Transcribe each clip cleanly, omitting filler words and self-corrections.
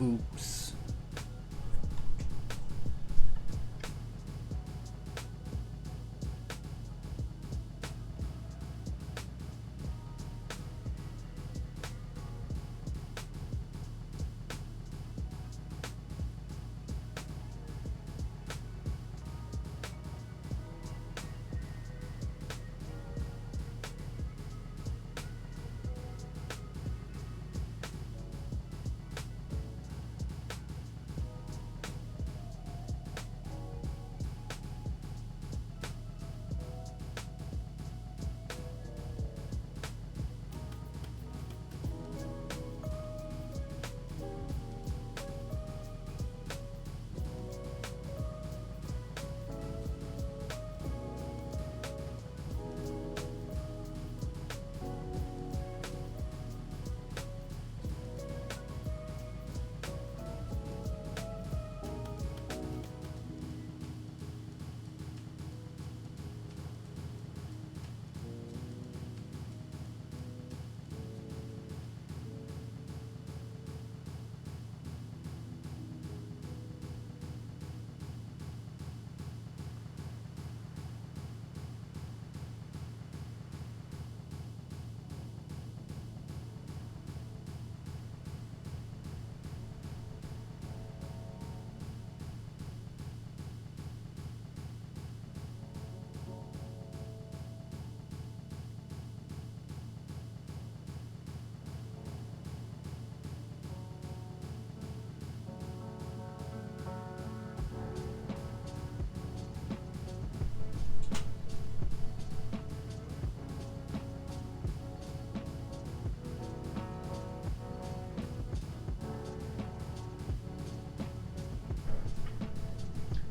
Oops.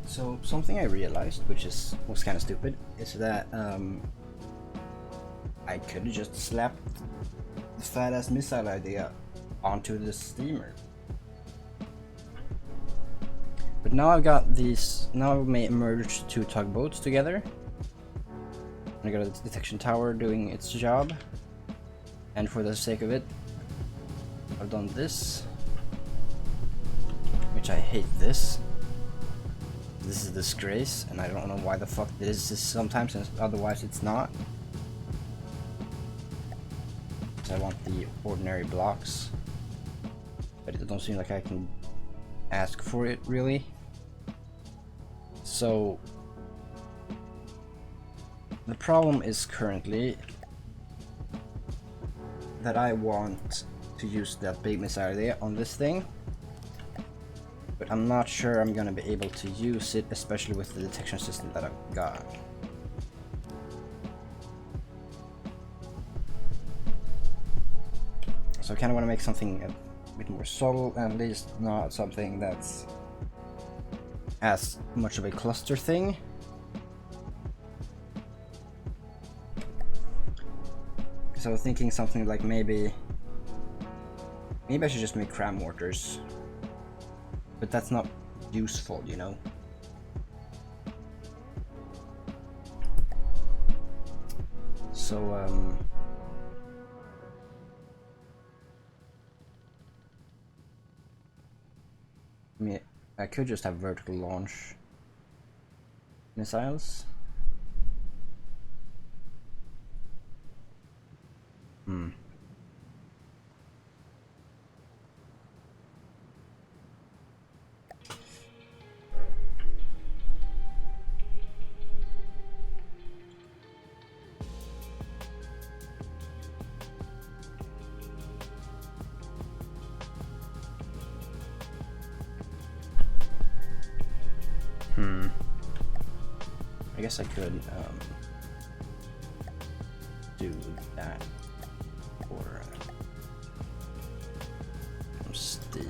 So something I realized, which was kind of stupid, is that I could have just slapped the fat ass missile idea onto the steamer. But now I've got these. Now I may merge two tugboats together. I got a detection tower doing its job, and for the sake of it, I've done this, which I hate this. This is a disgrace, and I don't know why the fuck this is sometimes, and otherwise it's not. I want the ordinary blocks, but it don't seem like I can ask for it really. So the problem is currently that I want to use that big missile idea on this thing, but I'm not sure I'm gonna be able to use it, especially with the detection system that I've got. So I kind of want to make something a bit more subtle, and at least not something that's as much of a cluster thing. So I was thinking something like maybe I should just make cram mortars, but that's not useful, you know. So I mean, I could just have vertical launch missiles. I guess I could do that for Steam.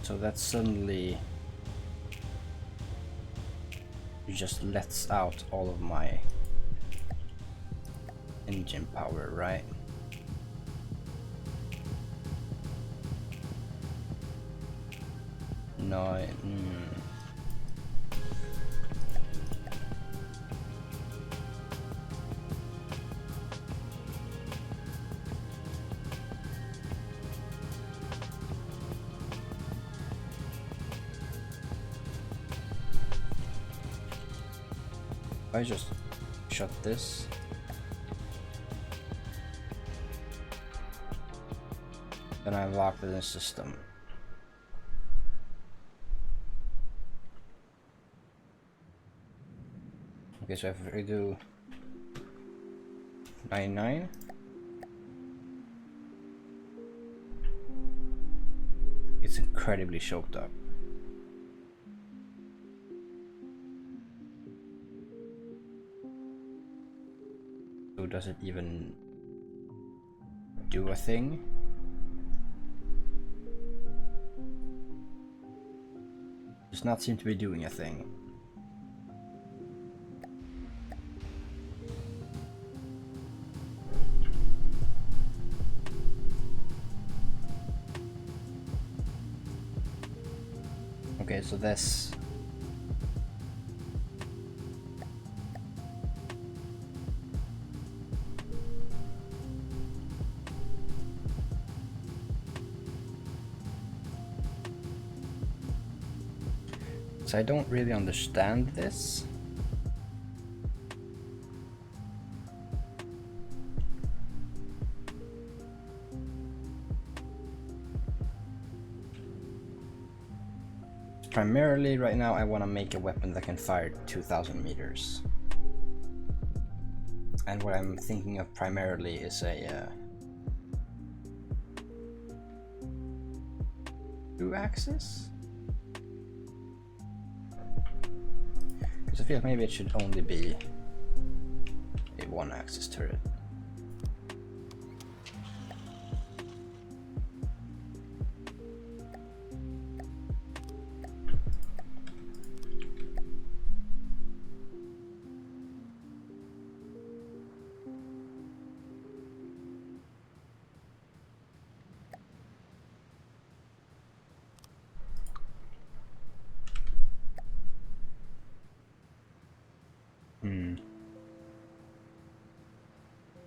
So that suddenly just lets out all of my engine power, right? No, I just shut this. Then I locked it in the system. Okay, so if I do 99, it's incredibly choked up. So does it even do a thing? Does not seem to be doing a thing. Okay, so this so I don't really understand this. Primarily, right now, I want to make a weapon that can fire 2,000 meters. And what I'm thinking of primarily is a 2-axis? Because I feel like maybe it should only be a 1-axis turret.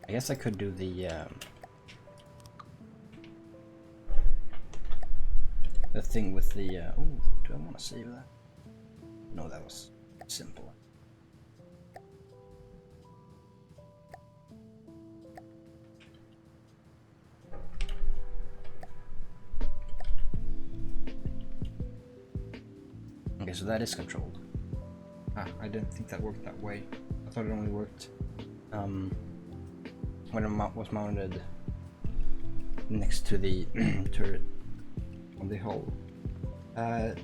I guess I could do the thing with the oh, do I want to save that? No, that was simple. Okay, so that is controlled. I didn't think that worked that way. I thought it only worked when it was mounted next to the turret on the hull. I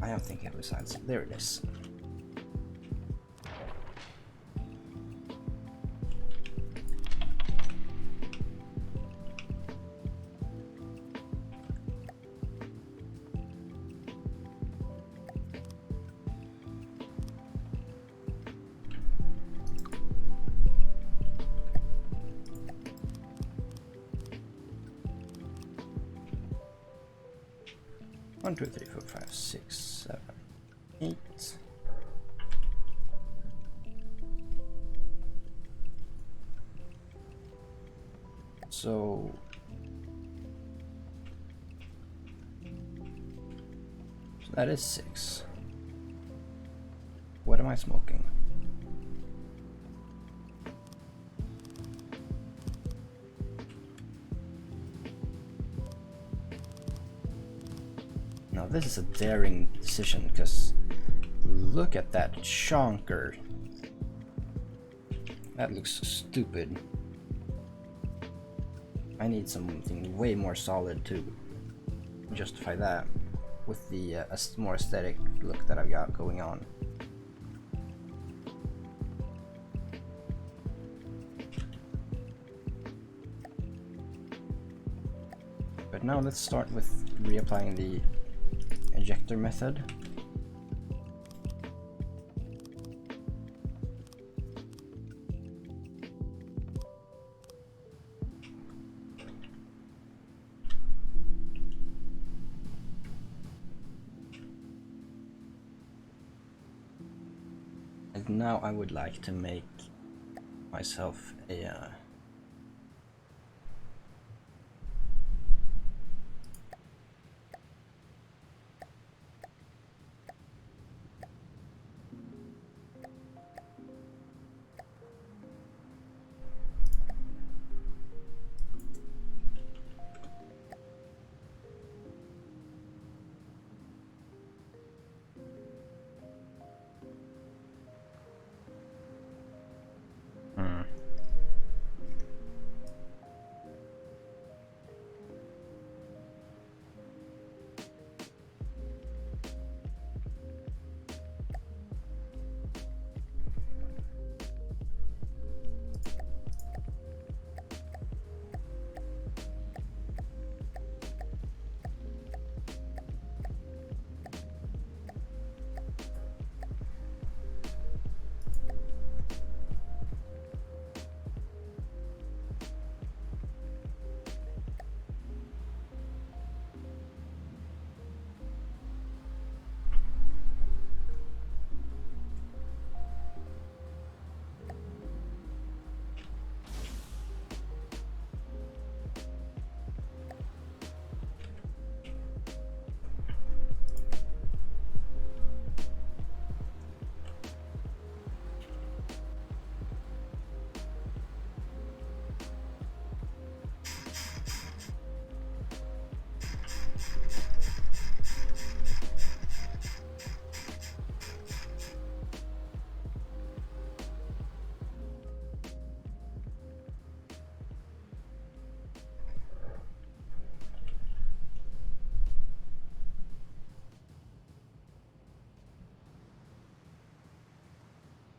am thinking of the sides. There it is. One, two, three, four, five, six, 7, 8. So that is 6. What am I smoking? Now this is a daring decision, because look at that chonker. That looks stupid. I need something way more solid to justify that with the more aesthetic look that I've got going on. But But now let's start with reapplying the ejector method. And now I would like to make myself a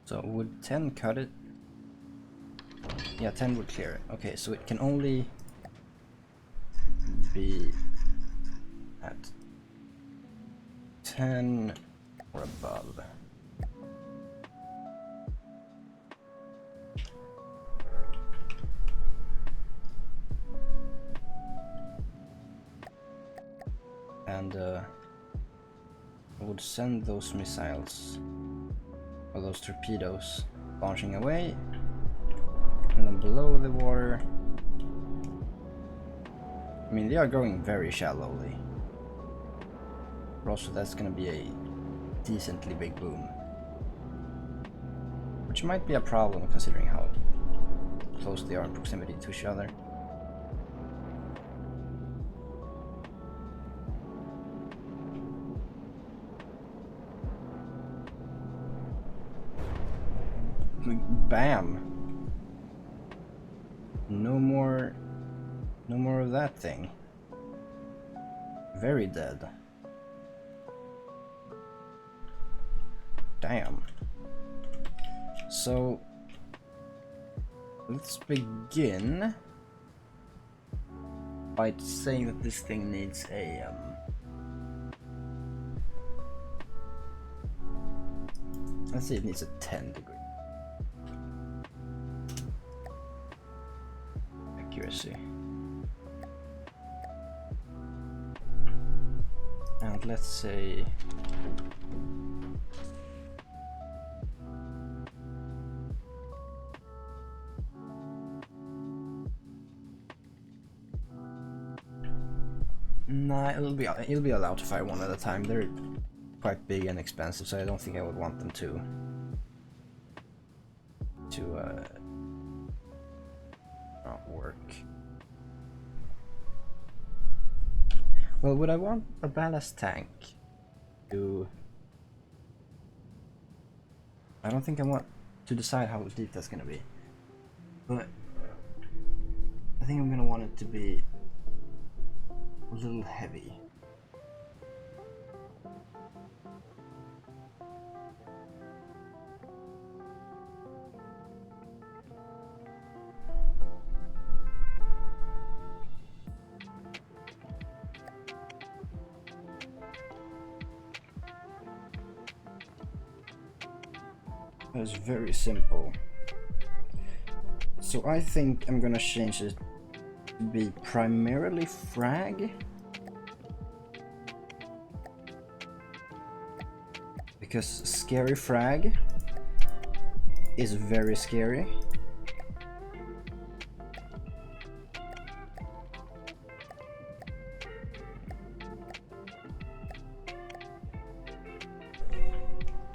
so would 10 cut it? Yeah, 10 would clear it. Okay, so it can only be at 10 or above. And I would send those missiles, or those torpedoes, launching away, and then below the water. I mean, they are going very shallowly, but also that's gonna be a decently big boom, which might be a problem considering how close they are in proximity to each other. Bam! No more of that thing. Very dead. Damn. So let's begin by saying that this thing needs a let's say it needs a 10 degree accuracy. And let's say nah, it'll be allowed to fire one at a time. They're quite big and expensive, so I don't think I would want them to not work. Well, would I want a ballast tank to... I don't think I want to decide how deep that's gonna be, but I think I'm gonna want it to be a little heavy. It's very simple. So I think I'm gonna change it to be primarily frag. Because scary frag is very scary.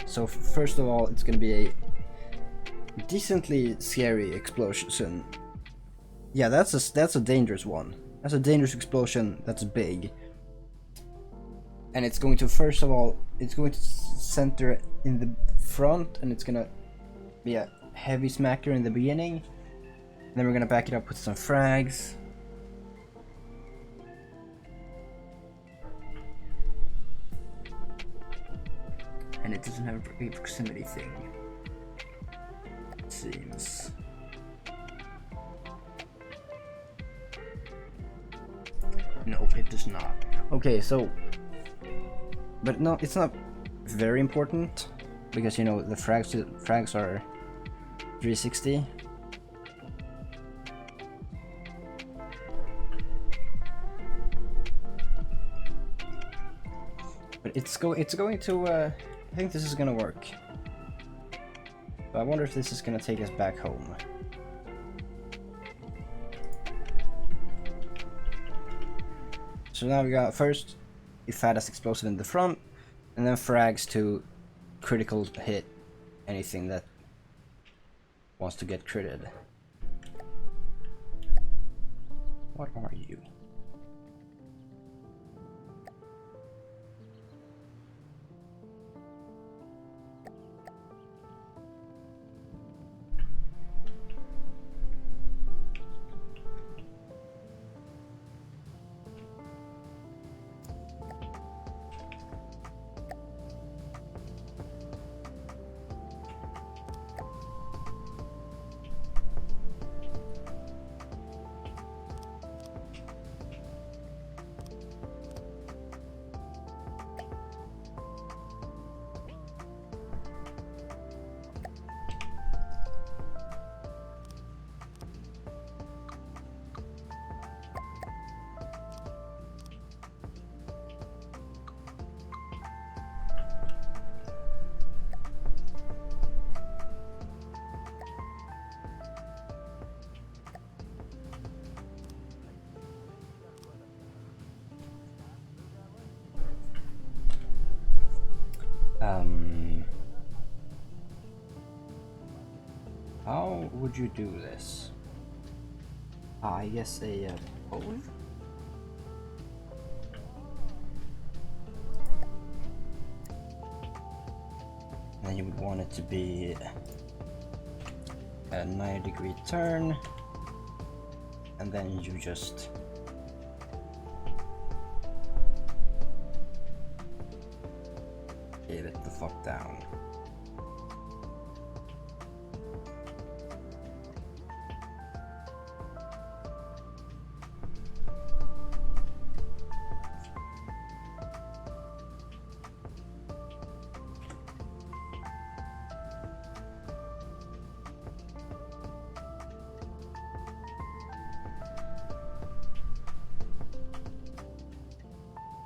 So first of all, it's gonna be a decently scary explosion. Yeah, that's a dangerous one. That's a dangerous explosion. That's big. And it's going to, first of all, it's going to center in the front, and it's gonna be a heavy smacker in the beginning. Then we're gonna back it up with some frags. And it doesn't have a proximity thing, it seems. No, it does not. Okay, so, but no, it's not very important, because you know the frags are 360. But it's going to I think this is gonna work. But I wonder if this is gonna take us back home. So now we got first the fattest explosive in the front, and then frags to critical hit anything that wants to get critted. What are you? How would you do this? I guess a pole? And you would want it to be a 90-degree turn, and then you just get it the fuck down.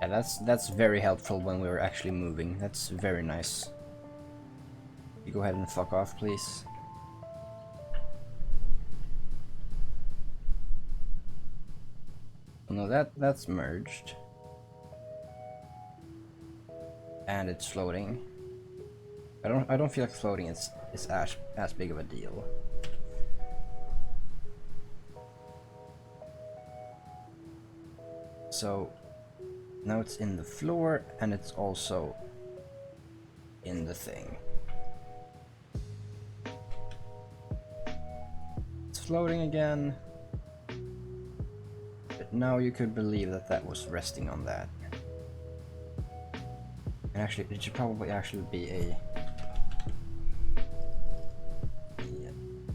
Yeah, that's very helpful when we're actually moving. That's very nice. You go ahead and fuck off, please. No, that's merged. And it's floating. I don't feel like floating is as big of a deal. So now it's in the floor, and it's also in the thing. It's floating again. But now you could believe that that was resting on that. And actually, it should probably actually be a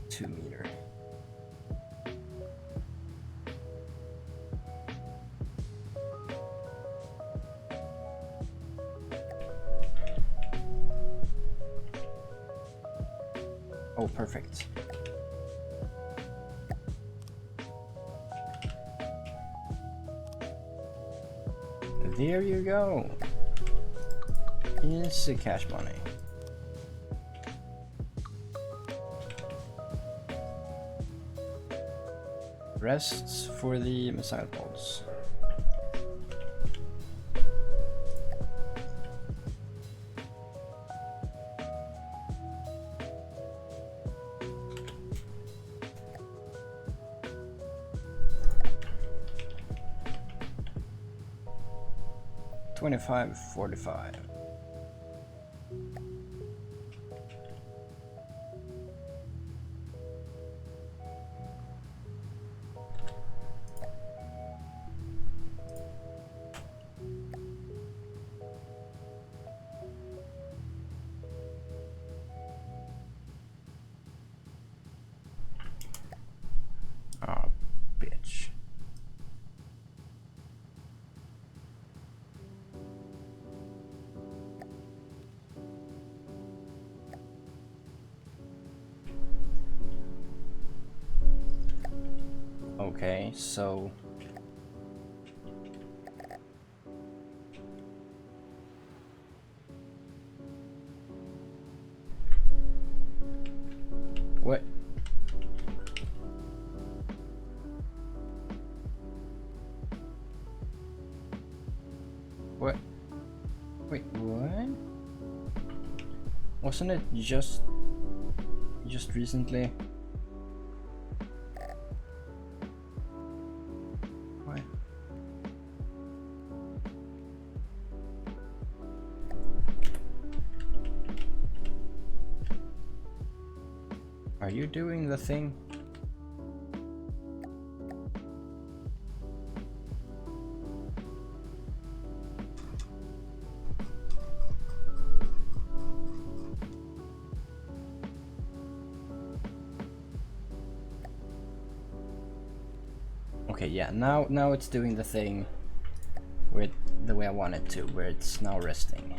2 meter. Oh, perfect. There you go. Easy cash money. Rests for the missile pods. $25.45. Oh, bitch. Okay, so what? What? Wait, what? Wasn't it just recently? What? Are you doing the thing? Okay, yeah, now it's doing the thing with the way I want it to, where it's now resting.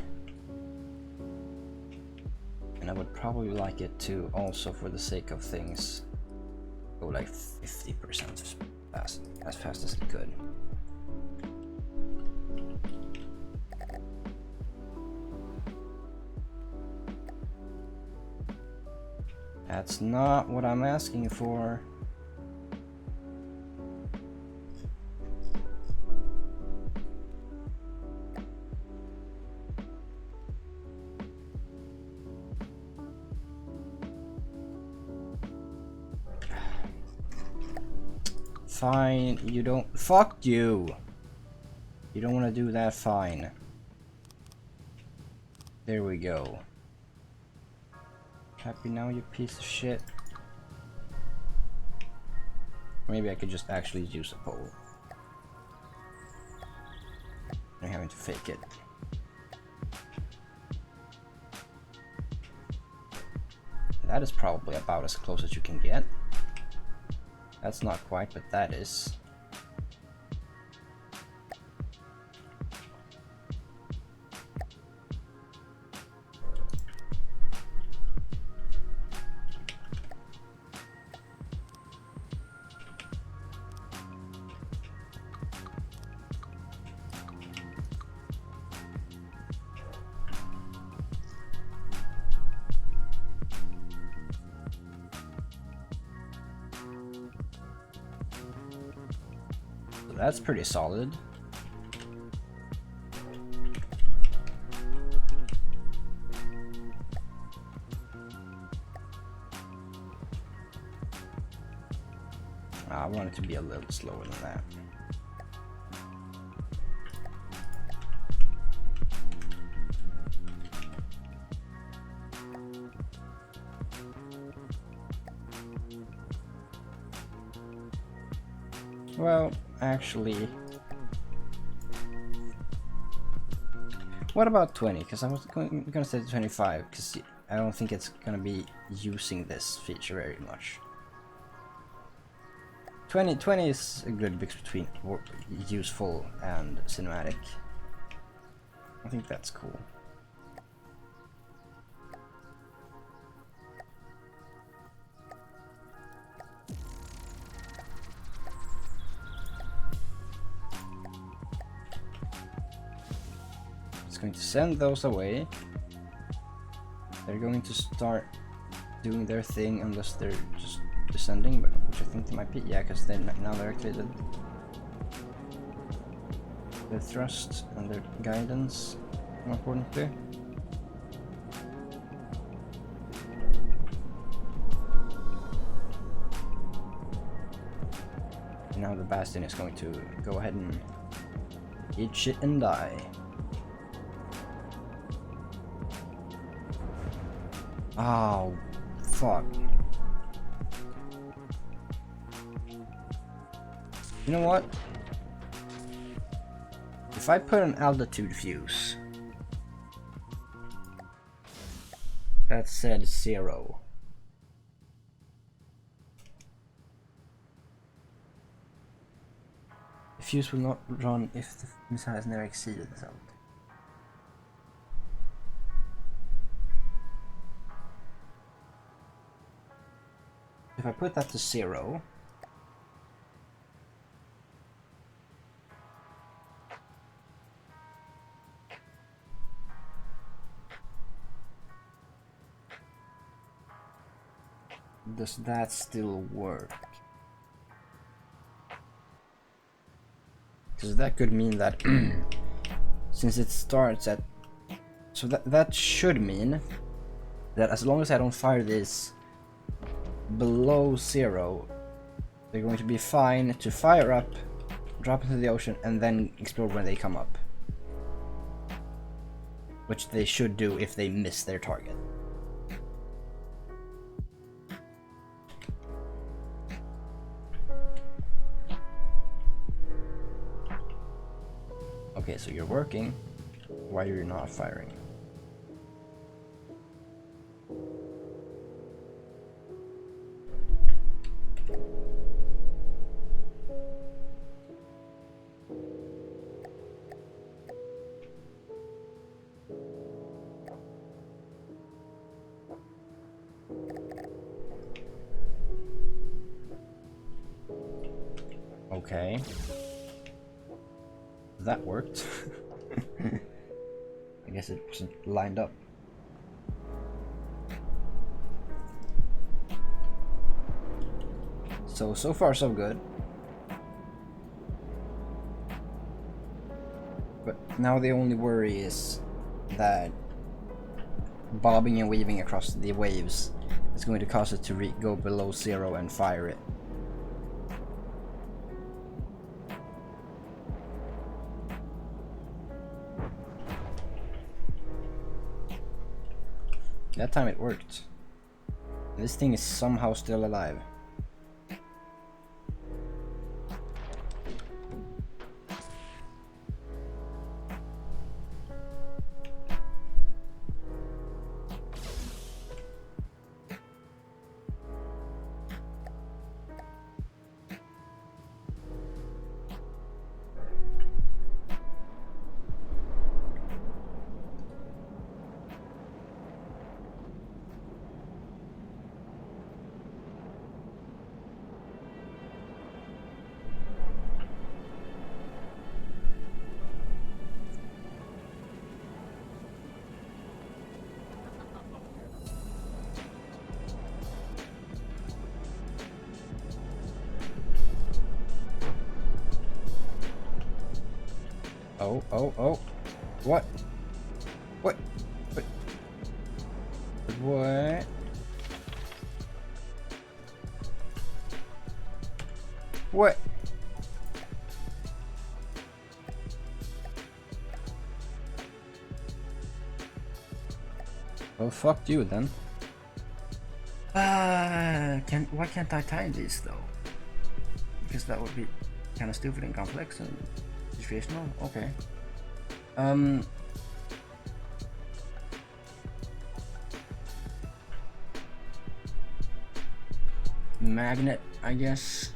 And I would probably like it to also, for the sake of things, go like 50% as fast as it could. That's not what I'm asking for. Fine, you don't. Fuck you! You don't want to do that, fine. There we go. Happy now, you piece of shit? Maybe I could just actually use a pole. I'm having to fake it. That is probably about as close as you can get. That's not quite, but that is. That's pretty solid. I want it to be a little slower than that. Well, actually, what about 20? Because I was gonna say 25, because I don't think it's gonna be using this feature very much. 20 is a good mix between useful and cinematic. I think that's cool. going to send those away. They're going to start doing their thing unless they're just descending, but which I think they might be. Yeah, because now they're activated. Their thrust and their guidance, more importantly. Now the Bastion is going to go ahead and eat shit and die. Oh, fuck. You know what? If I put an altitude fuse that said 0, the fuse will not run if the missile has never exceeded this altitude. If I put that to 0, does that still work? Because that could mean that since it starts at, so that should mean that as long as I don't fire this below 0, they're going to be fine to fire up, drop into the ocean, and then explode when they come up. Which they should do if they miss their target. Okay, so you're working. Why are you not firing? Okay. That worked. I guess it wasn't lined up. So far so good. But now the only worry is that bobbing and weaving across the waves is going to cause it to go below 0 and fire it. That time it worked. This thing is somehow still alive. Oh. What? What? What? What? Well, fuck you then. Why can't I tie these though? Because that would be kind of stupid and complex and situational. Okay. Magnet, I guess.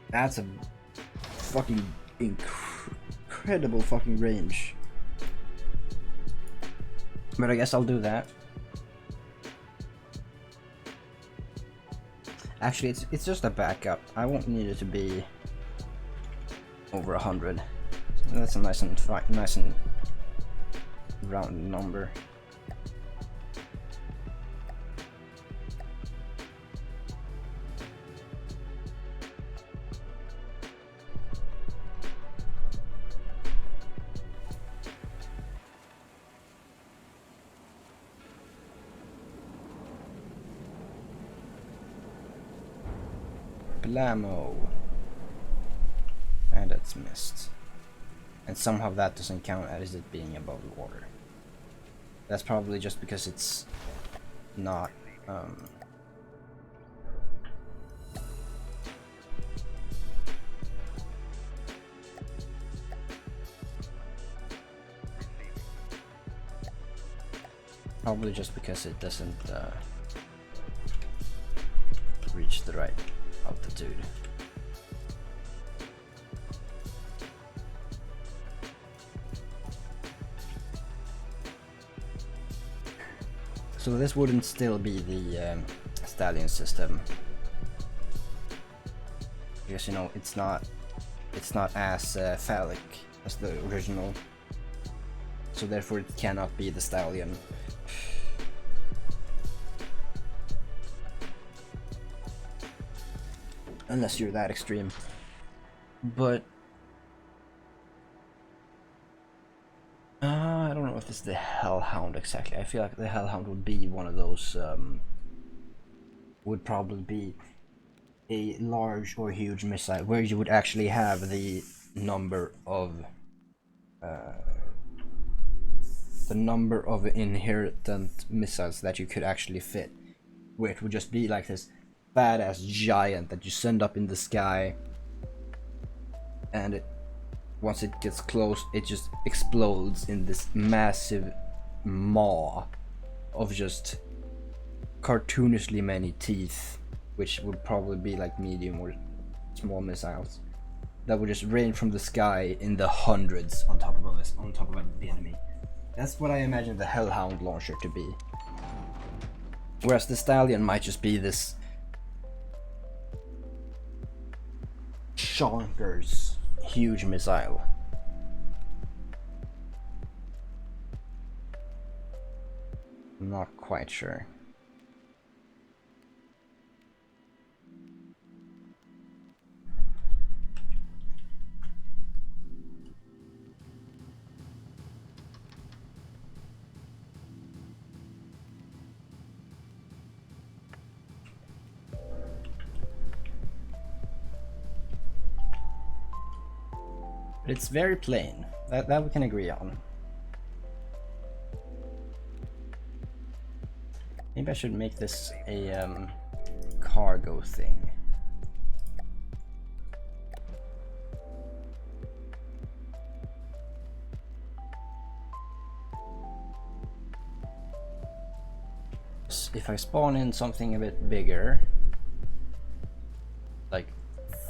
That's a fucking incredible fucking range. But I guess I'll do that. Actually, it's just a backup. I won't need it to be over 100. So that's a nice and round number. Blammo. And that's missed. And somehow that doesn't count as it being above the water. That's probably just because it's not probably just because it doesn't reach the right altitude. So this wouldn't still be the stallion system, because you know it's not as phallic as the original, so therefore it cannot be the stallion. Unless you're that extreme. But I don't know if it's the Hellhound exactly. I feel like the Hellhound would be one of those, would probably be a large or huge missile where you would actually have the number of inherent missiles that you could actually fit, where it would just be like this badass giant that you send up in the sky, and it, once it gets close, it just explodes in this massive maw of just cartoonishly many teeth, which would probably be like medium or small missiles that would just rain from the sky in the hundreds on top of the enemy. That's what I imagine the Hellhound launcher to be. Whereas the Stallion might just be this chonkers huge missile. I'm not quite sure. But it's very plain. That we can agree on. Maybe I should make this a cargo thing. If I spawn in something a bit bigger, like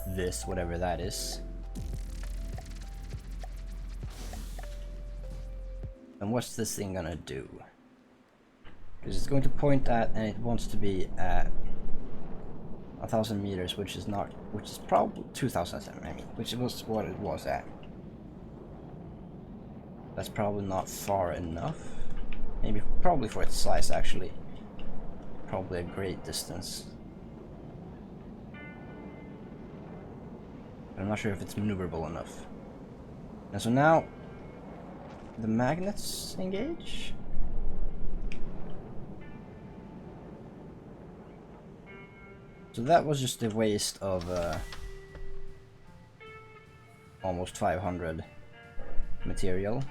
this, whatever that is, and what's this thing gonna do? Because it's going to point at, and it wants to be at 1,000 meters, which is probably 2,000. I mean, which was what it was at. That's probably not far enough. Probably for its size, actually. Probably a great distance. But I'm not sure if it's maneuverable enough. And so now the magnets engage. So that was just a waste of almost 500 material.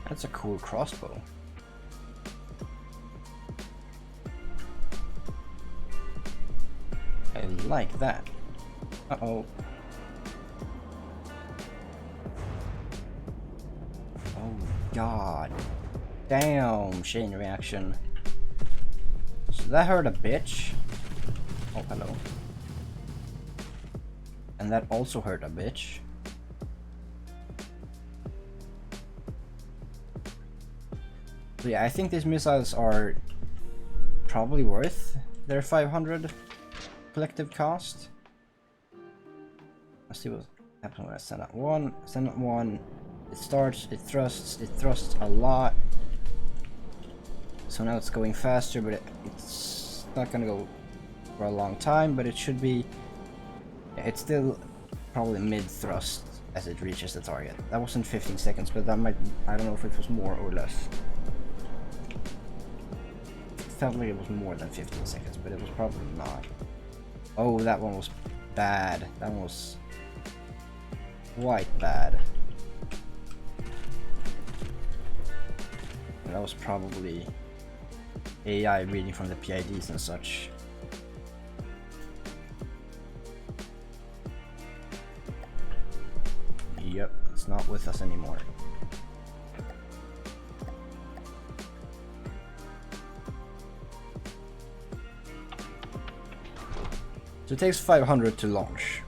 That's a cool crossbow. I like that. Uh-oh. Oh god. Damn, chain reaction. So that hurt a bitch. Oh, hello. And that also hurt a bitch. So yeah, I think these missiles are probably worth their 500 collective cost. Let's see what happens when I send out one. Send out one. It starts, it thrusts a lot. So now it's going faster, but it's not gonna go for a long time, but it should be. It's still probably mid-thrust as it reaches the target. That wasn't 15 seconds, but that might. I don't know if it was more or less. It felt like it was more than 15 seconds, but it was probably not. Oh, that one was bad. That one was quite bad. And that was probably AI reading from the PIDs and such. Yep, it's not with us anymore. So it takes 500 to launch.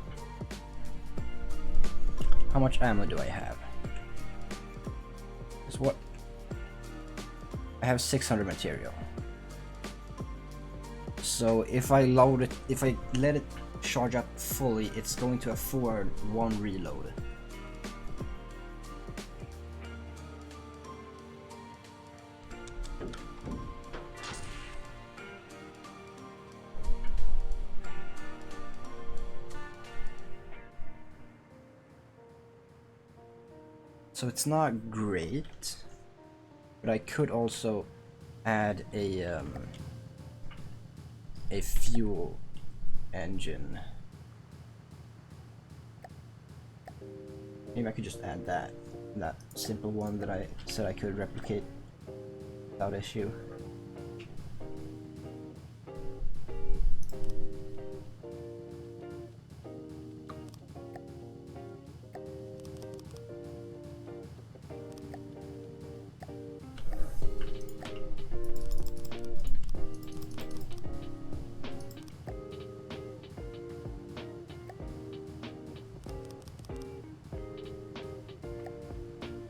How much ammo do I have? Is what? I have 600 material. So if I load it, if I let it charge up fully, it's going to afford one reload. So it's not great, but I could also add a fuel engine. Maybe I could just add that simple one that I said I could replicate without issue.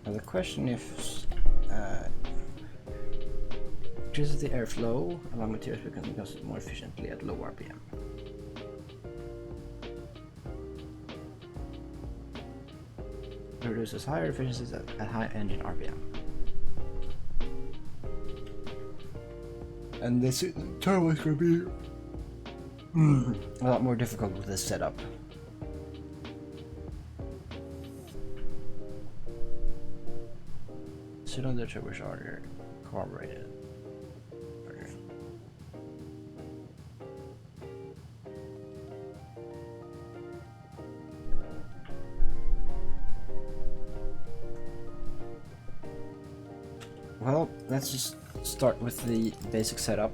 Now the question if reduces the airflow along materials becomes more efficiently at low RPM. Produces higher efficiencies at high engine RPM. And this turbo is going to be a lot more difficult with this setup. Cylinder turbocharger, carbureted. Well, let's just start with the basic setup.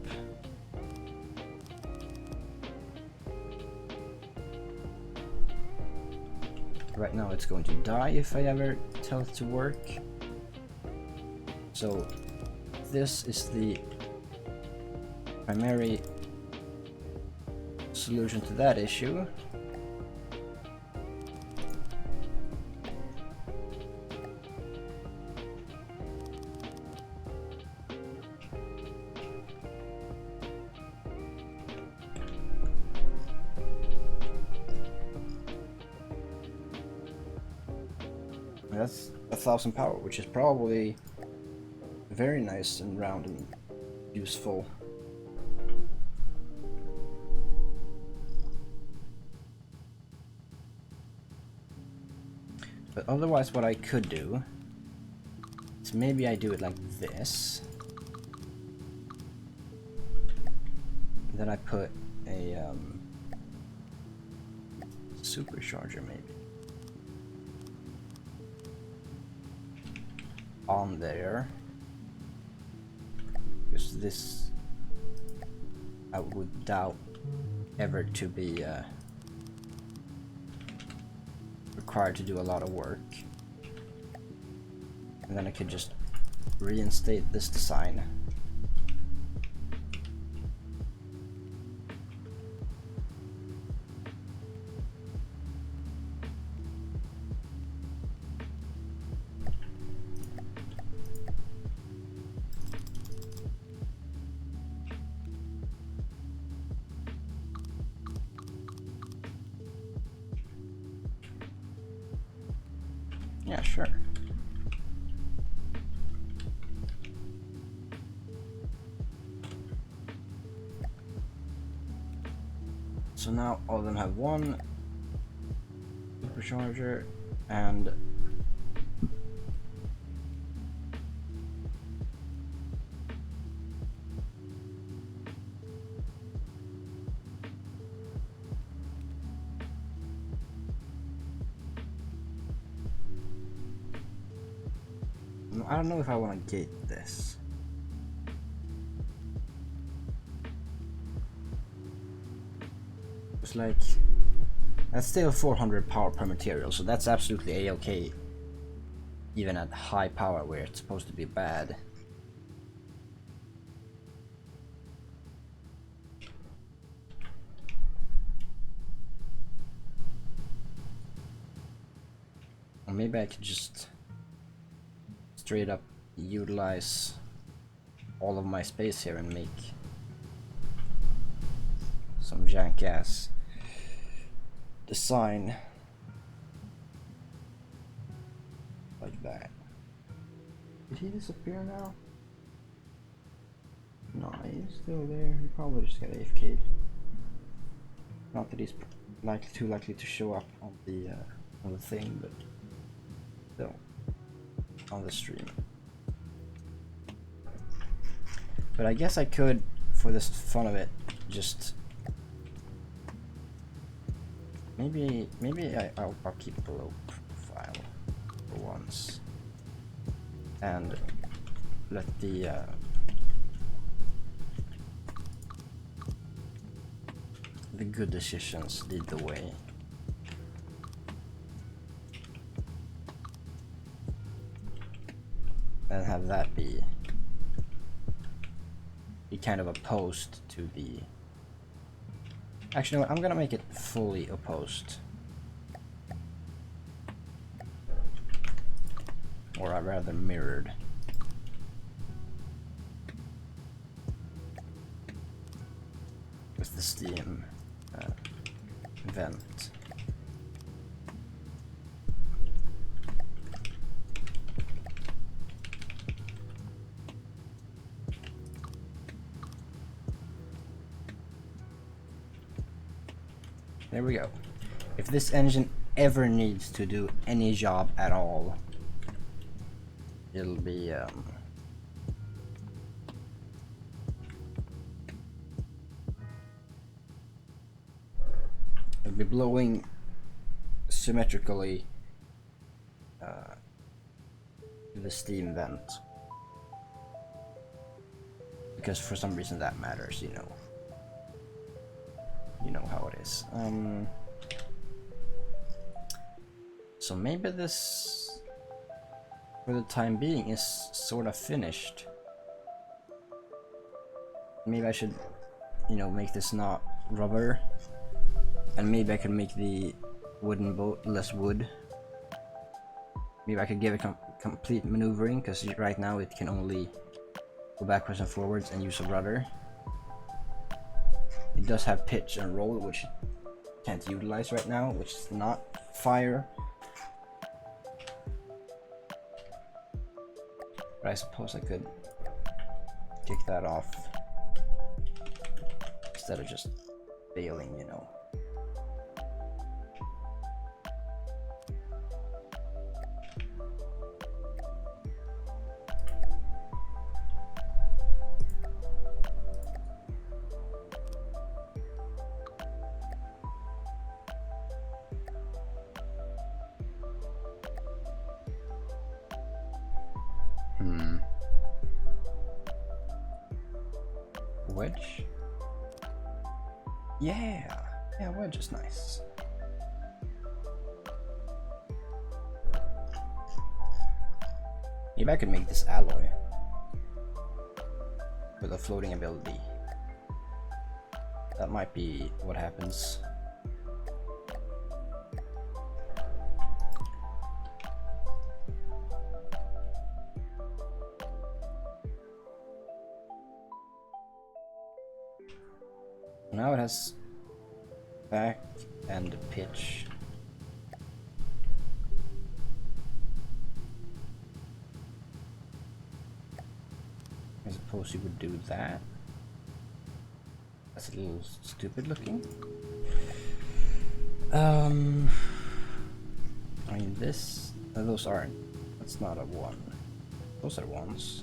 Right now it's going to die if I ever tell it to work. So this is the primary solution to that issue. That's 1000 power, which is probably very nice and round and useful. But otherwise what I could do is maybe I do it like this. Then I put a supercharger maybe. on there, because this I would doubt ever to be required to do a lot of work. And then I could just reinstate this design. Yeah, sure. So now all of them have one supercharger, and I don't know if I want to gate this. It's like, that's still 400 power per material, so that's absolutely a-okay, even at high power where it's supposed to be bad. Or maybe I could just straight up utilize all of my space here and make some jank-ass design like that. Did he disappear now? No, he's still there. He probably just got AFK'd. Not that he's too likely to show up on the thing, but still on the stream. But I guess I could, for this fun of it, just maybe I'll keep below profile for once and let the good decisions lead the way. And have that be kind of opposed to the... Actually, no, I'm gonna make it fully opposed. Or rather mirrored. With the steam vent. There we go. If this engine ever needs to do any job at all, it'll be blowing symmetrically the steam vent, because for some reason that matters, you know. You know how it is. So maybe this, for the time being, is sort of finished. Maybe I should, you know, make this not rubber, and maybe I can make the wooden boat less wood. Maybe I could give it complete maneuvering, because right now it can only go backwards and forwards and use a rudder. It does have pitch and roll, which it can't utilize right now, which is not fire. But I suppose I could kick that off instead of just failing, you know. Wedge? Yeah! Yeah, wedge is nice. Maybe I could make this alloy with a floating ability. That might be what happens. Now it has back and pitch. I suppose you would do that. That's a little stupid looking. I mean this, those aren't, that's not a one. Those are ones.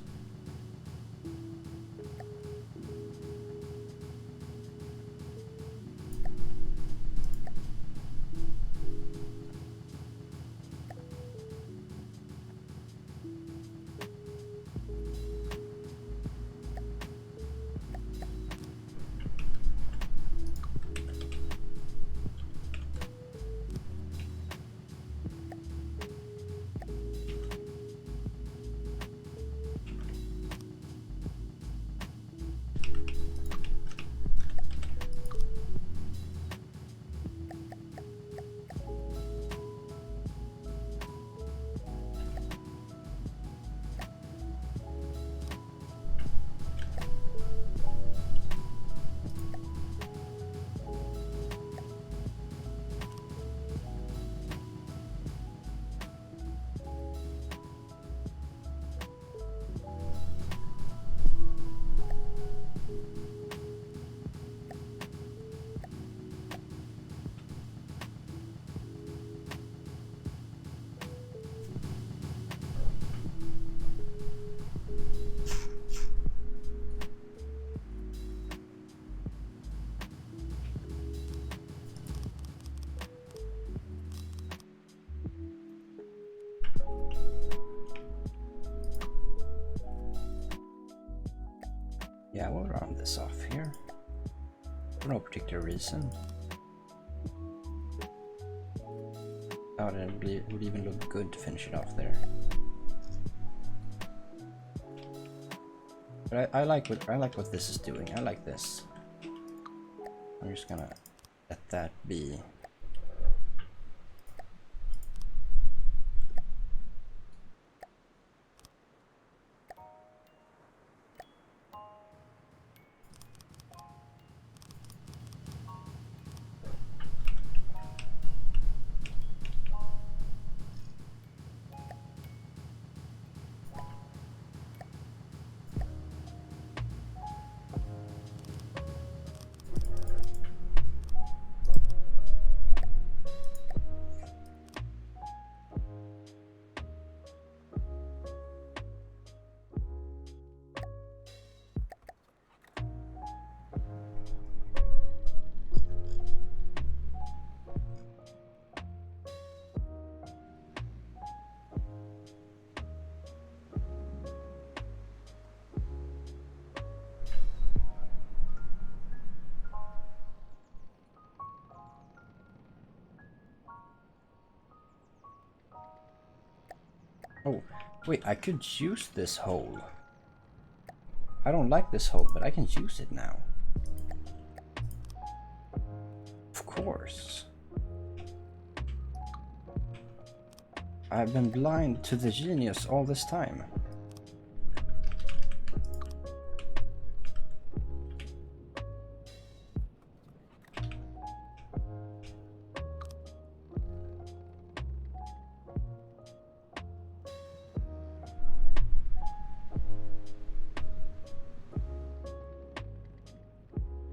Yeah, we'll round this off here. For no particular reason. Oh, and it would even look good to finish it off there. But I like what this is doing. I like this. I'm just gonna let that be. Oh, wait, I could use this hole. I don't like this hole, but I can use it now. Of course. I've been blind to the genius all this time.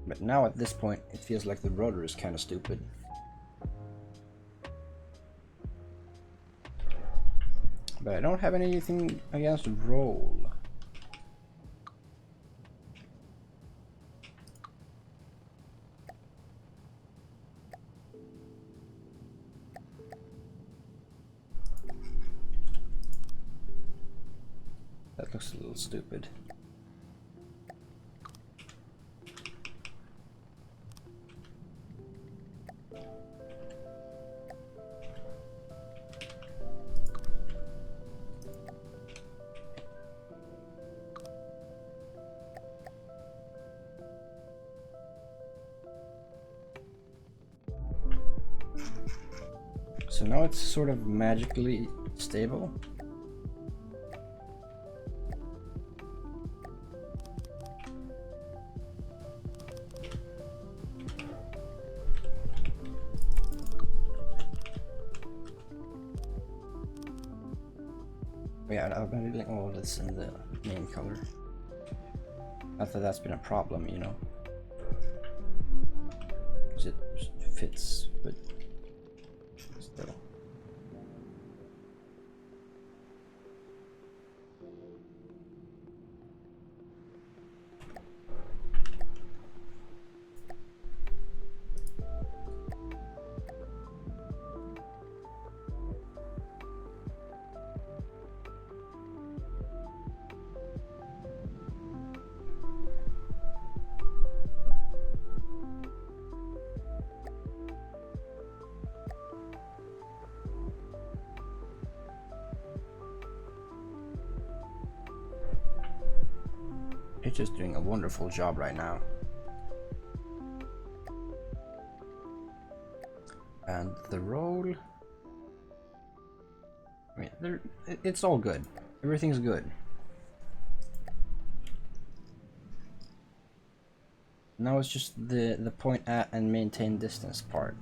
But now at this point, it feels like the rudder is kind of stupid. But I don't have anything against roll. That looks a little stupid. So now it's sort of magically stable. Yeah, I've been doing all of this in the main color. Not that that's been a problem, you know. Because it fits, but still. It's just doing a wonderful job right now. And the roll, I mean, it's all good. Everything's good. Now it's just the point at and maintain distance part.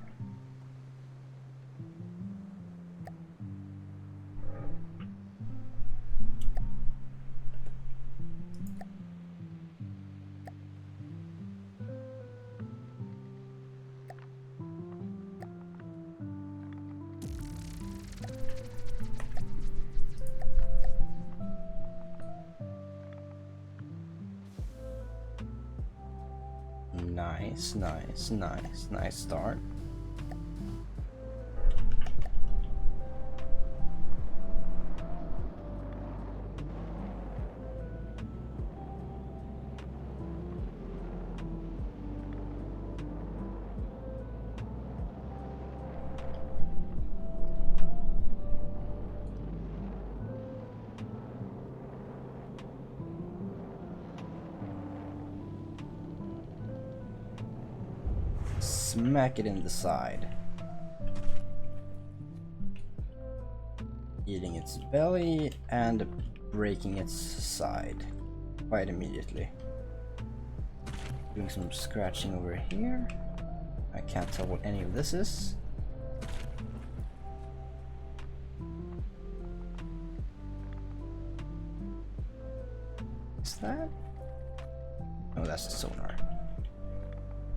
Nice start. Smack it in the side. Eating its belly and breaking its side quite immediately. Doing some scratching over here. I can't tell what any of this is. Is that? Oh, that's the sonar.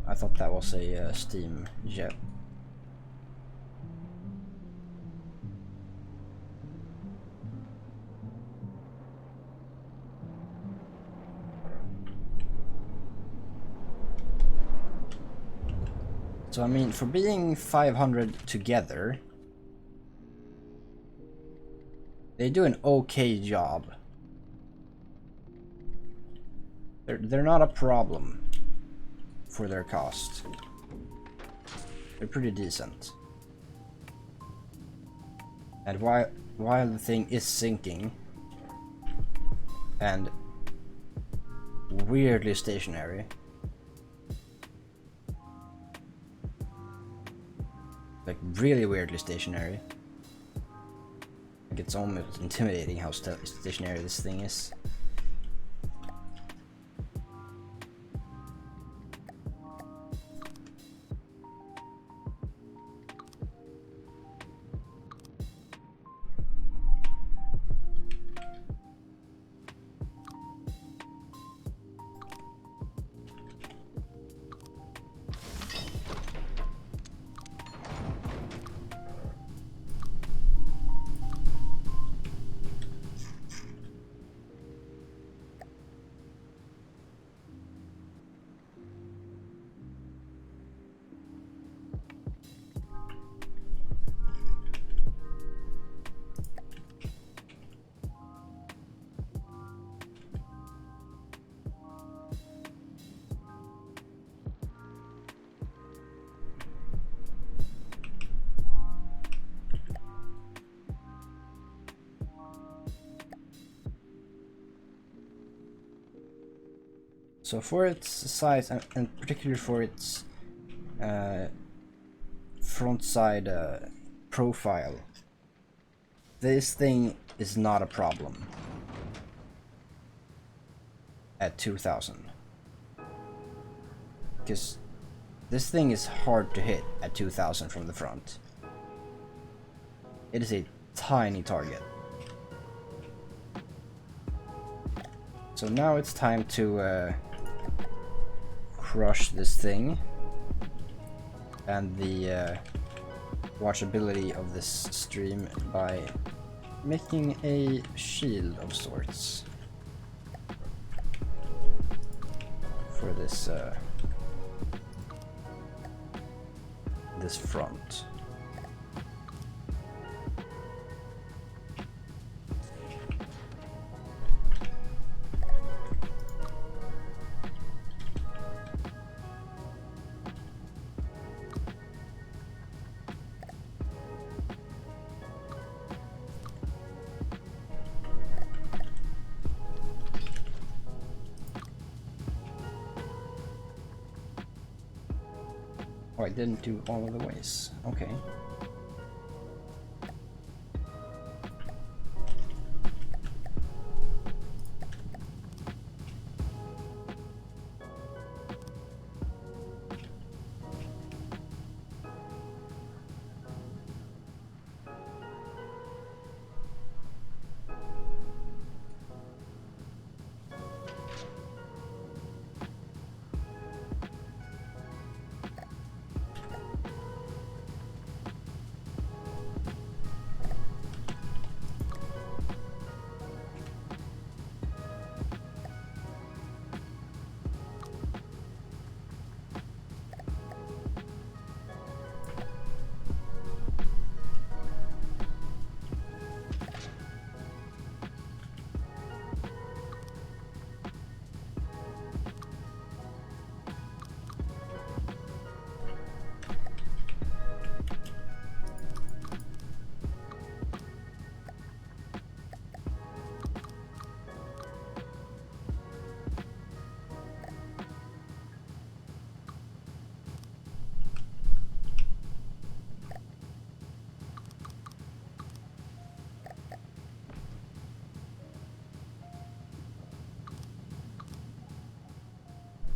I thought that was a steam jet. So I mean, for being 500 together, they do an okay job. They're not a problem for their cost. They're pretty decent. And while the thing is sinking and weirdly stationary, like really weirdly stationary, like it's almost intimidating how stationary this thing is. So for its size and particularly for its front side profile, this thing is not a problem at 2000. Because this thing is hard to hit at 2000 from the front. It is a tiny target. So now it's time to crush this thing and the watchability of this stream by making a shield of sorts for this this front. Oh, I didn't do all of the ways. Okay.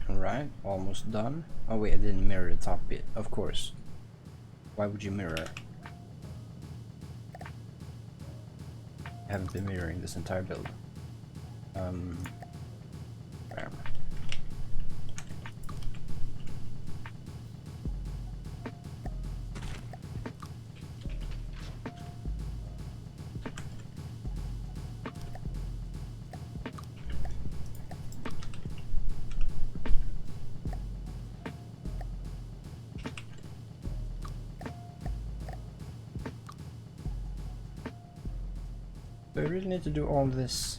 Alright, almost done. Oh wait, I didn't mirror the top bit, of course. Why would you mirror? I haven't been mirroring this entire build. There. Do I really need to do all this?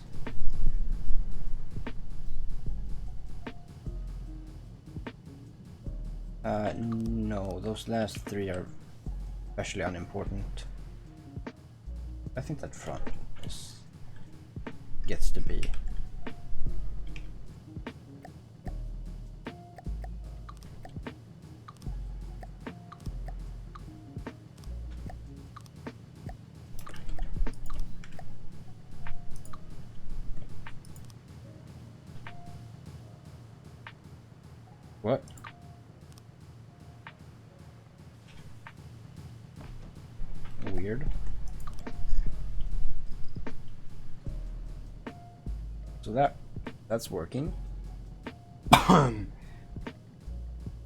No, those last three are especially unimportant. I think that front gets to be. What? Weird. So that's working.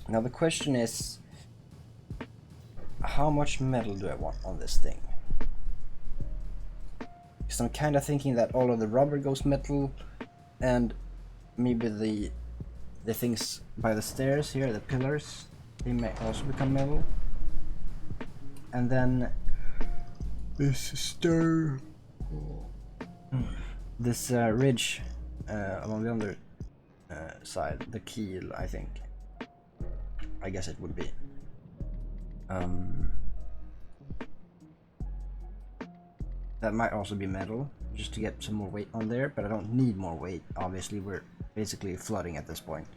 Now the question is, how much metal do I want on this thing? Because I'm kind of thinking that all of the rubber goes metal, and maybe the things by the stairs here, the pillars, they may also become metal. And then this stair, this ridge along the other side, the keel, I think. I guess it would be. That might also be metal, just to get some more weight on there, but I don't need more weight. Obviously, we're basically flooding at this point.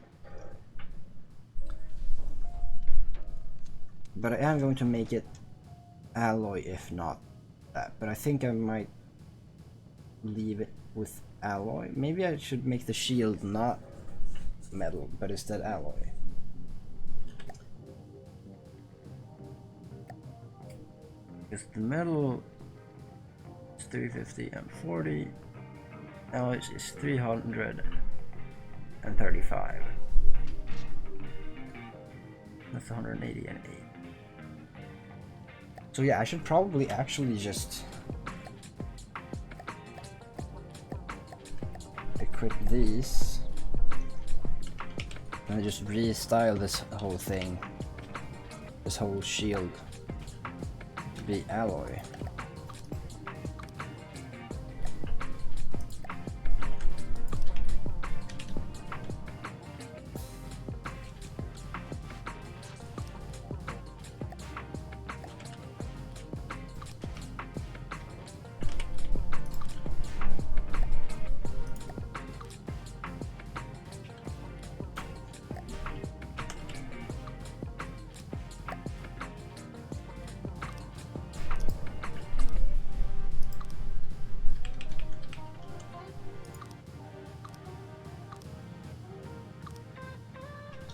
But I am going to make it alloy if not that. But I think I might leave it with alloy. Maybe I should make the shield not metal, but instead alloy. Because the metal is 350 and 40. Alloy is 335. That's 180 and 8. So yeah, I should probably actually just equip these and just restyle this whole thing, this whole shield, to be alloy.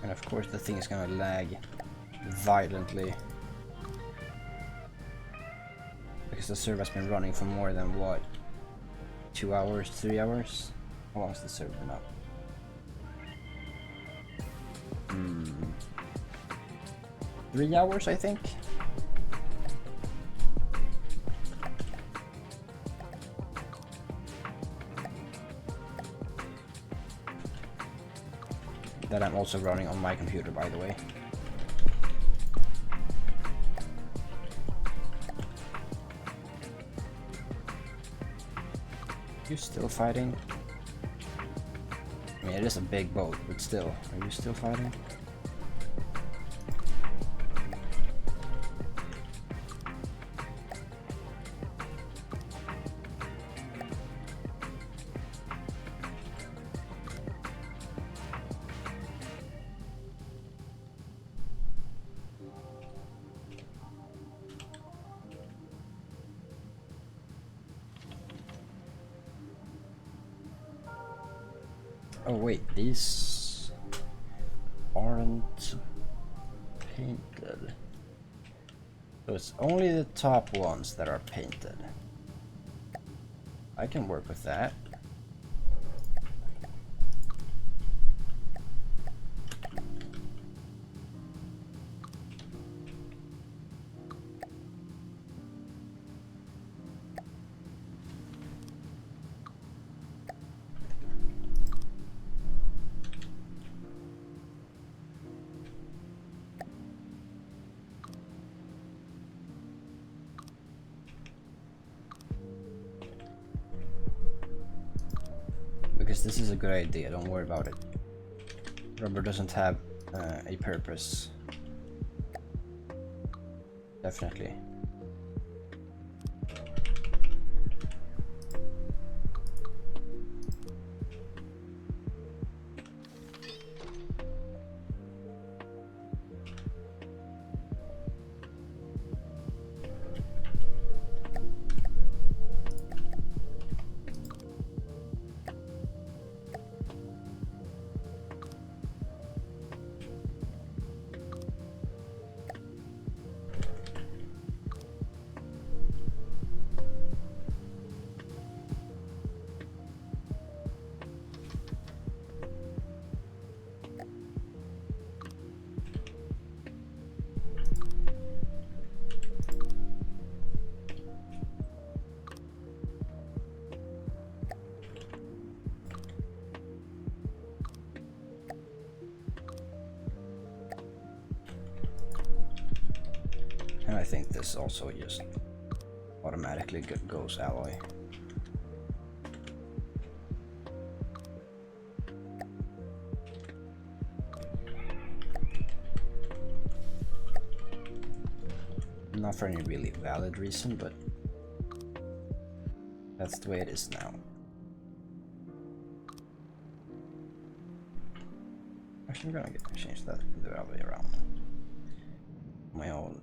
And of course the thing is gonna lag violently because the server has been running for more than what, 2 hours, 3 hours? How long has the server been up? 3 hours, I think. That I'm also running on my computer, by the way. You still fighting? I mean, it is a big boat, but still, are you still fighting? Oh wait, these aren't painted. So it's only the top ones that are painted. I can work with that. Because this is a good idea, don't worry about it. Rubber doesn't have a purpose. Definitely. And I think this also just automatically goes alloy. Not for any really valid reason, but that's the way it is now. Actually, I'm gonna change that the other way around. My own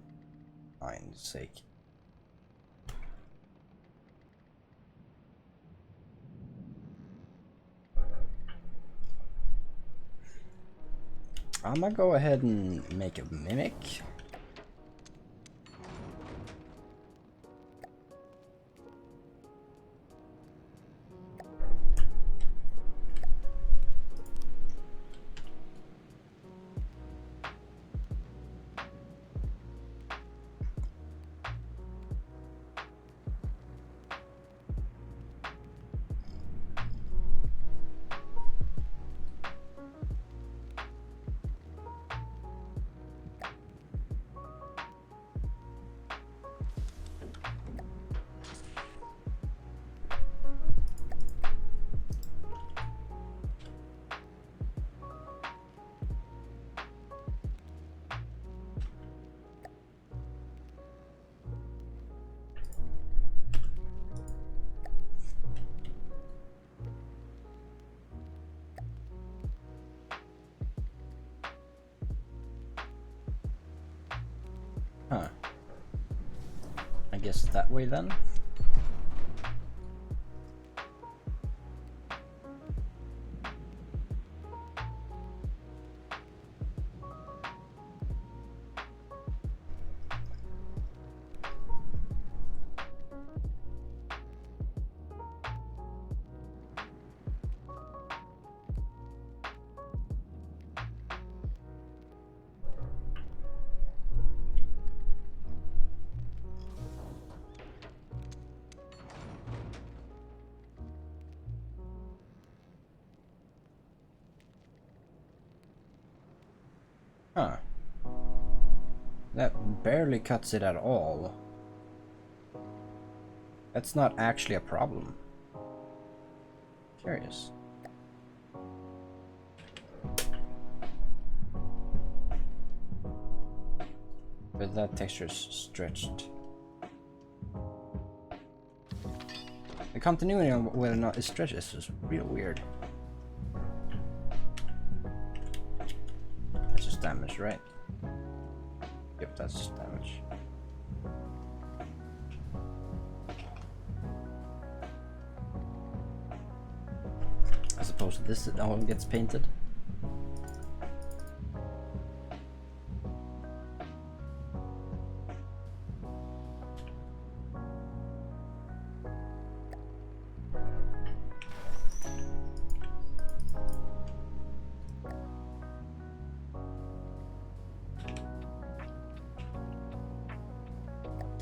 mind's sake. I'm gonna go ahead and make a mimic. Huh. I guess that way then. Huh. That barely cuts it at all. That's not actually a problem. Curious. But that texture is stretched. The continuity of whether or not it stretches is real weird. That's just damage, right? Yep, that's just damage. As opposed to this, it all gets painted.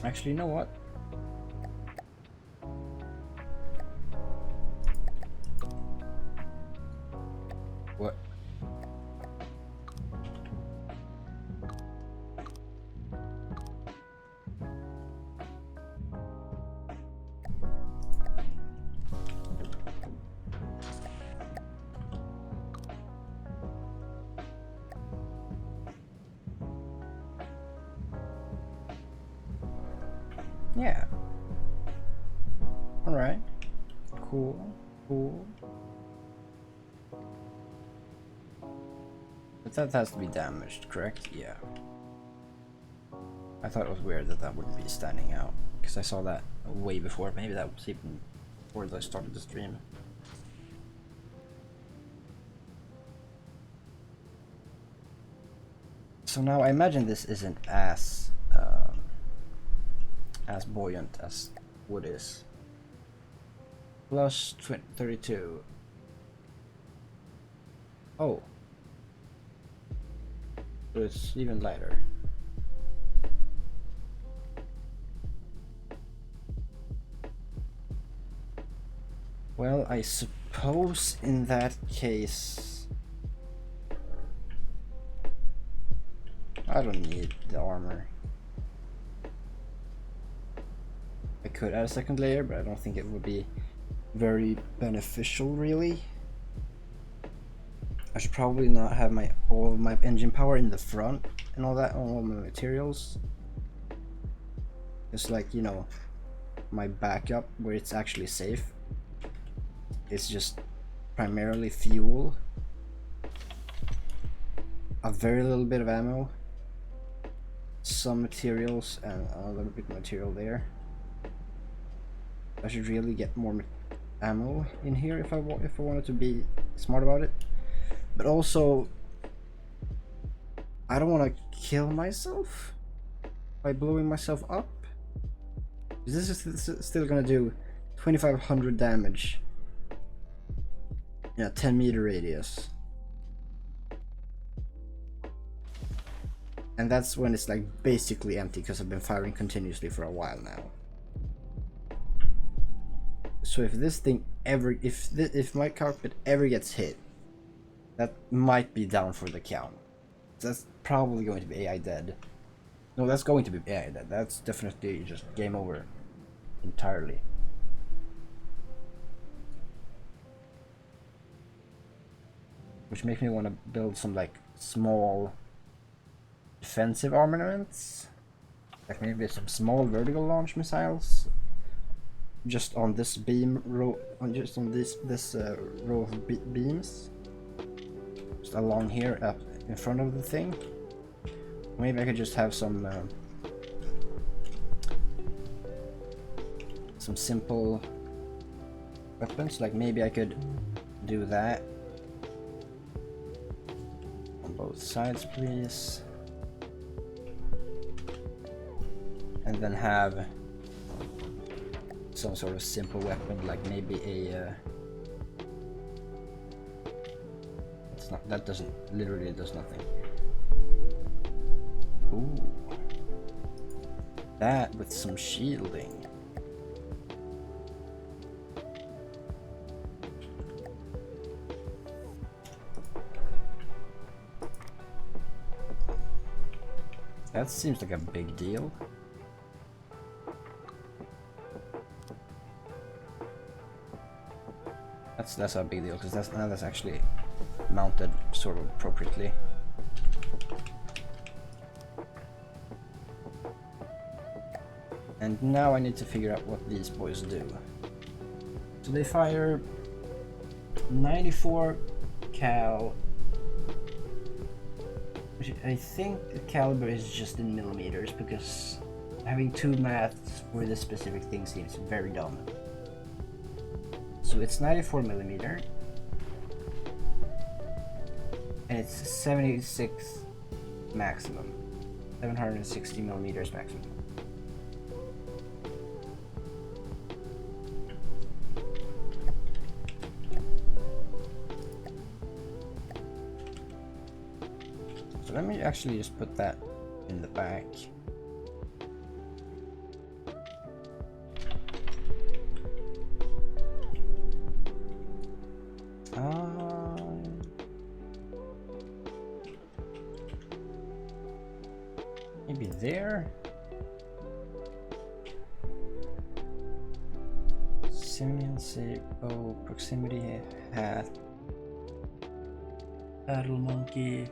Actually, you know what? What? Yeah. Alright. Cool. Cool. But that has to be damaged, correct? Yeah. I thought it was weird that that wouldn't be standing out, because I saw that way before. Maybe that was even before I started the stream. So now I imagine this isn't as buoyant as wood is. Plus 32. Oh. So it's even lighter. Well, I suppose in that case I don't need the armor. I could add a second layer, but I don't think it would be very beneficial, really. I should probably not have all of my engine power in the front and all that on all my materials. It's like, you know, my backup where it's actually safe. It's just primarily fuel. a very little bit of ammo, some materials, and a little bit of material there. I should really get more ammo in here if I wanted to be smart about it. But also, I don't want to kill myself by blowing myself up. This is still gonna do 2500 damage in a 10-meter radius. And that's when it's like basically empty because I've been firing continuously for a while now. So if this thing ever, if my carpet ever gets hit, that might be down for the count. That's probably going to be AI dead. No, that's going to be AI dead. That's definitely just game over entirely. Which makes me want to build some like small defensive armaments, like maybe some small vertical launch missiles, just on this beam row, just on this row of beams, just along here up in front of the thing. Maybe I could just have some simple weapons, like maybe I could do that on both sides, please. And then have some sort of simple weapon, like maybe a it's not, that doesn't, literally does nothing. Ooh, that with some shielding. That seems like a big deal. That's a big deal, because that's actually mounted sort of appropriately. And now I need to figure out what these boys do. So they fire 94 cal, which I think the caliber is just in millimeters, because having two maths for this specific thing seems very dumb. So it's 94 millimeter, and it's 76 maximum, 760 millimeters maximum. So let me actually just put that in the back. Maybe there. Simiancy, bow, proximity hat, battle monkey,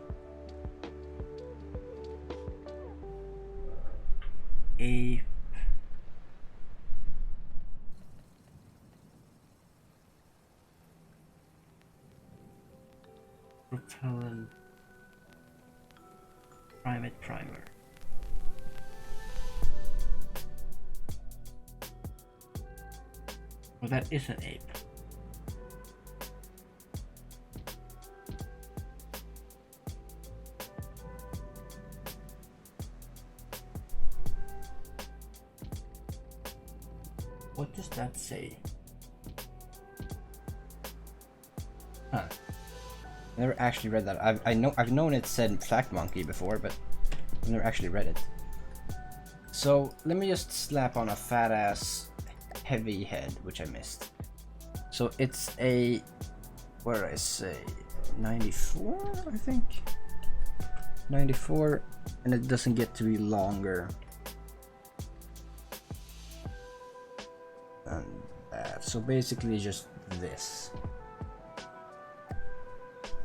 ape, propellant, primate primer. Well, that is an ape. What does that say? Huh. Never actually read that. I've known it said flak monkey before, but I've never actually read it. So let me just slap on a fat ass heavy head, which I missed. So it's a, what did I say, 94, I think? 94, and it doesn't get to be longer than that. So basically just this.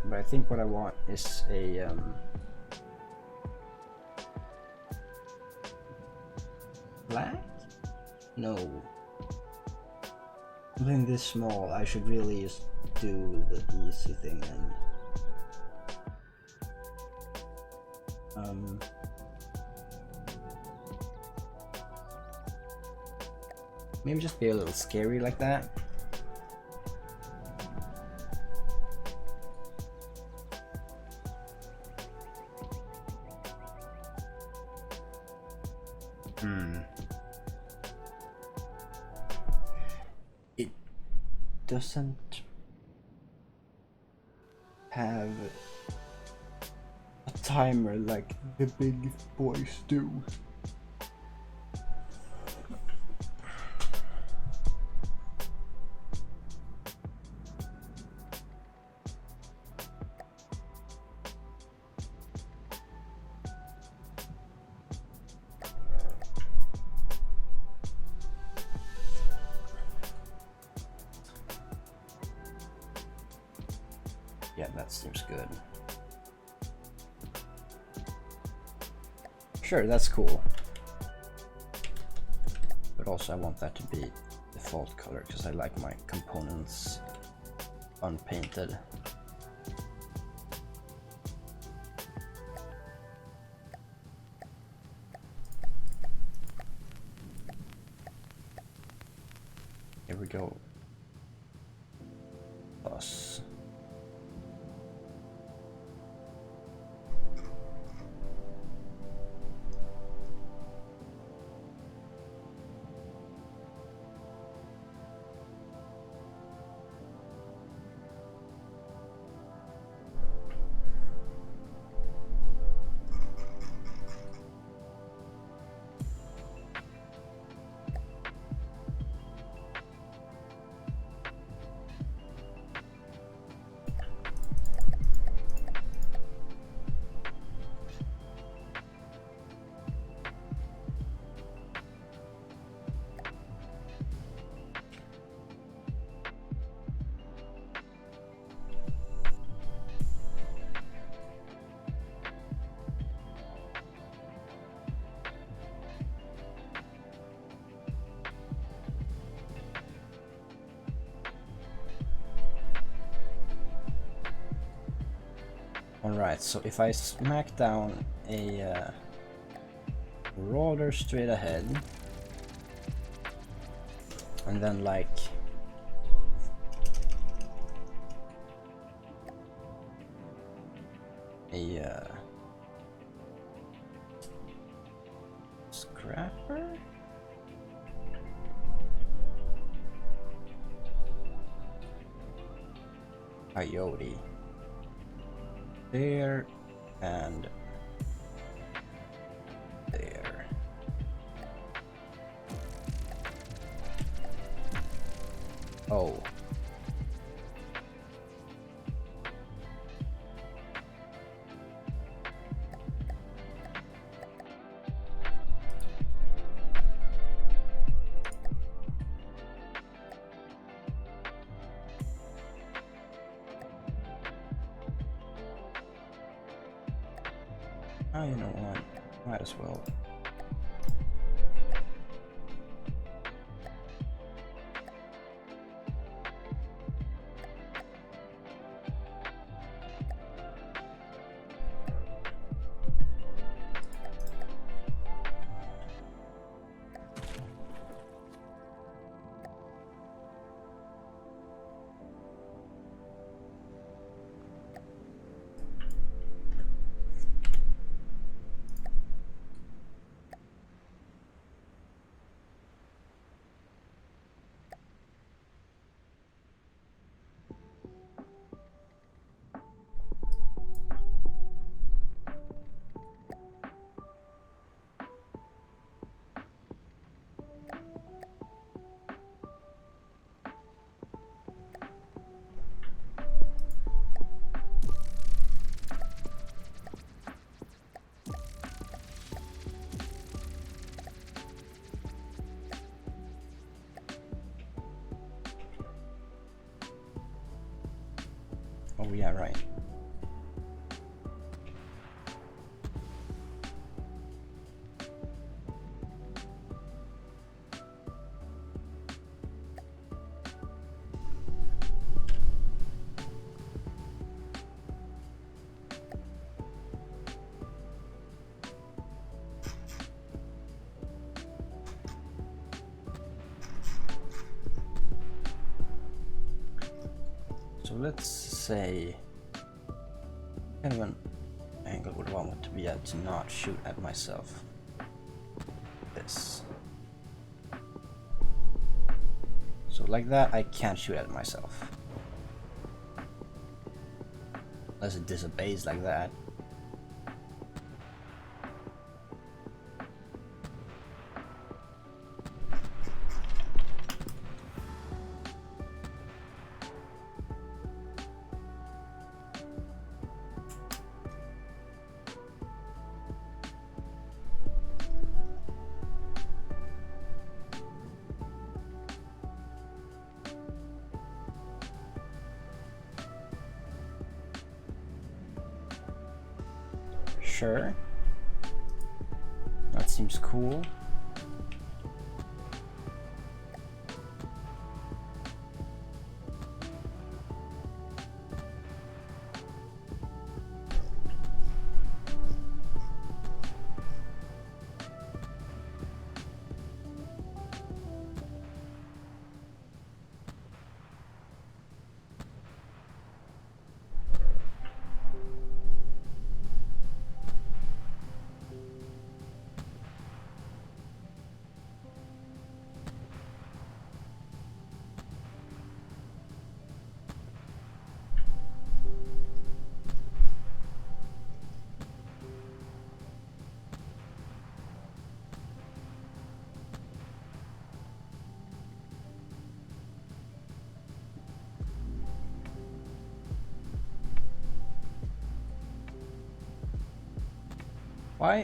But I think what I want is a black? No. Something this small, I should really just do the easy thing and Maybe just be a little scary like that. It doesn't have a timer like the big boys do. Yeah, that seems good. Sure, that's cool. But also I want that to be default color because I like my components unpainted. Here we go. Plus. Alright, so if I smack down a roller straight ahead, and then like a scrapper? Coyote. There and there. Oh. Oh, you know what? Might as well. Oh yeah, right. So let's say kind of an angle would want it to be at to not shoot at myself. This. So like that, I can't shoot at myself. Unless it disobeys like that. Sure. That seems cool.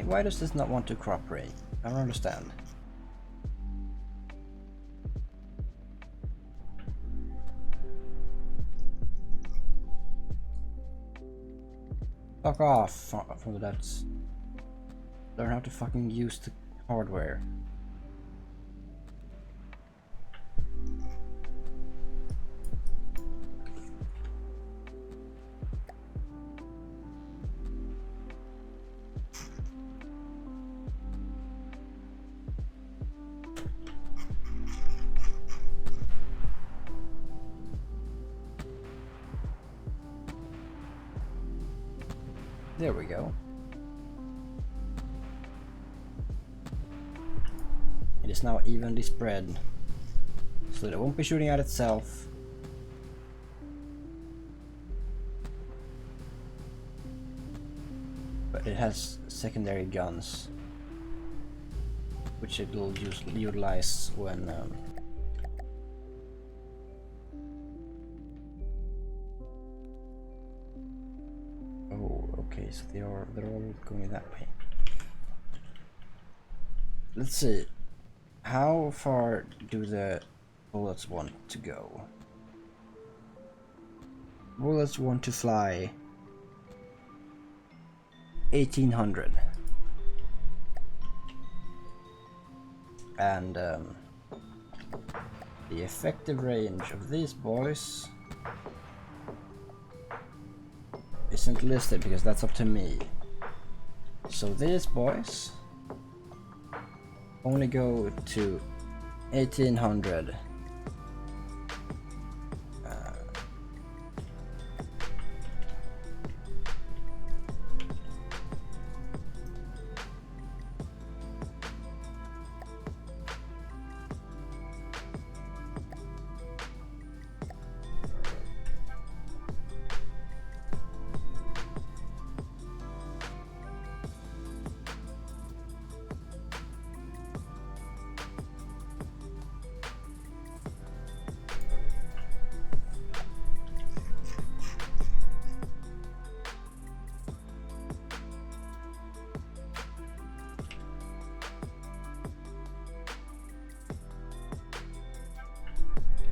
Why does this not want to cooperate? I don't understand. Fuck off from that. Learn how to fucking use the hardware. There we go. It is now evenly spread, so that it won't be shooting at itself. But it has secondary guns, which it will utilize when okay, so they're all going that way. Let's see. How far do the bullets want to go? Bullets want to fly 1800. And the effective range of these boys isn't listed because that's up to me. So these boys only go to 1800.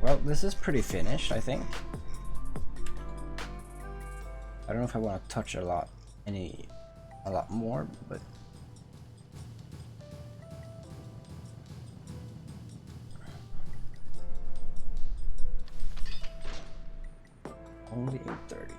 Well, this is pretty finished, I think. I don't know if I want to touch a lot more, but only 830.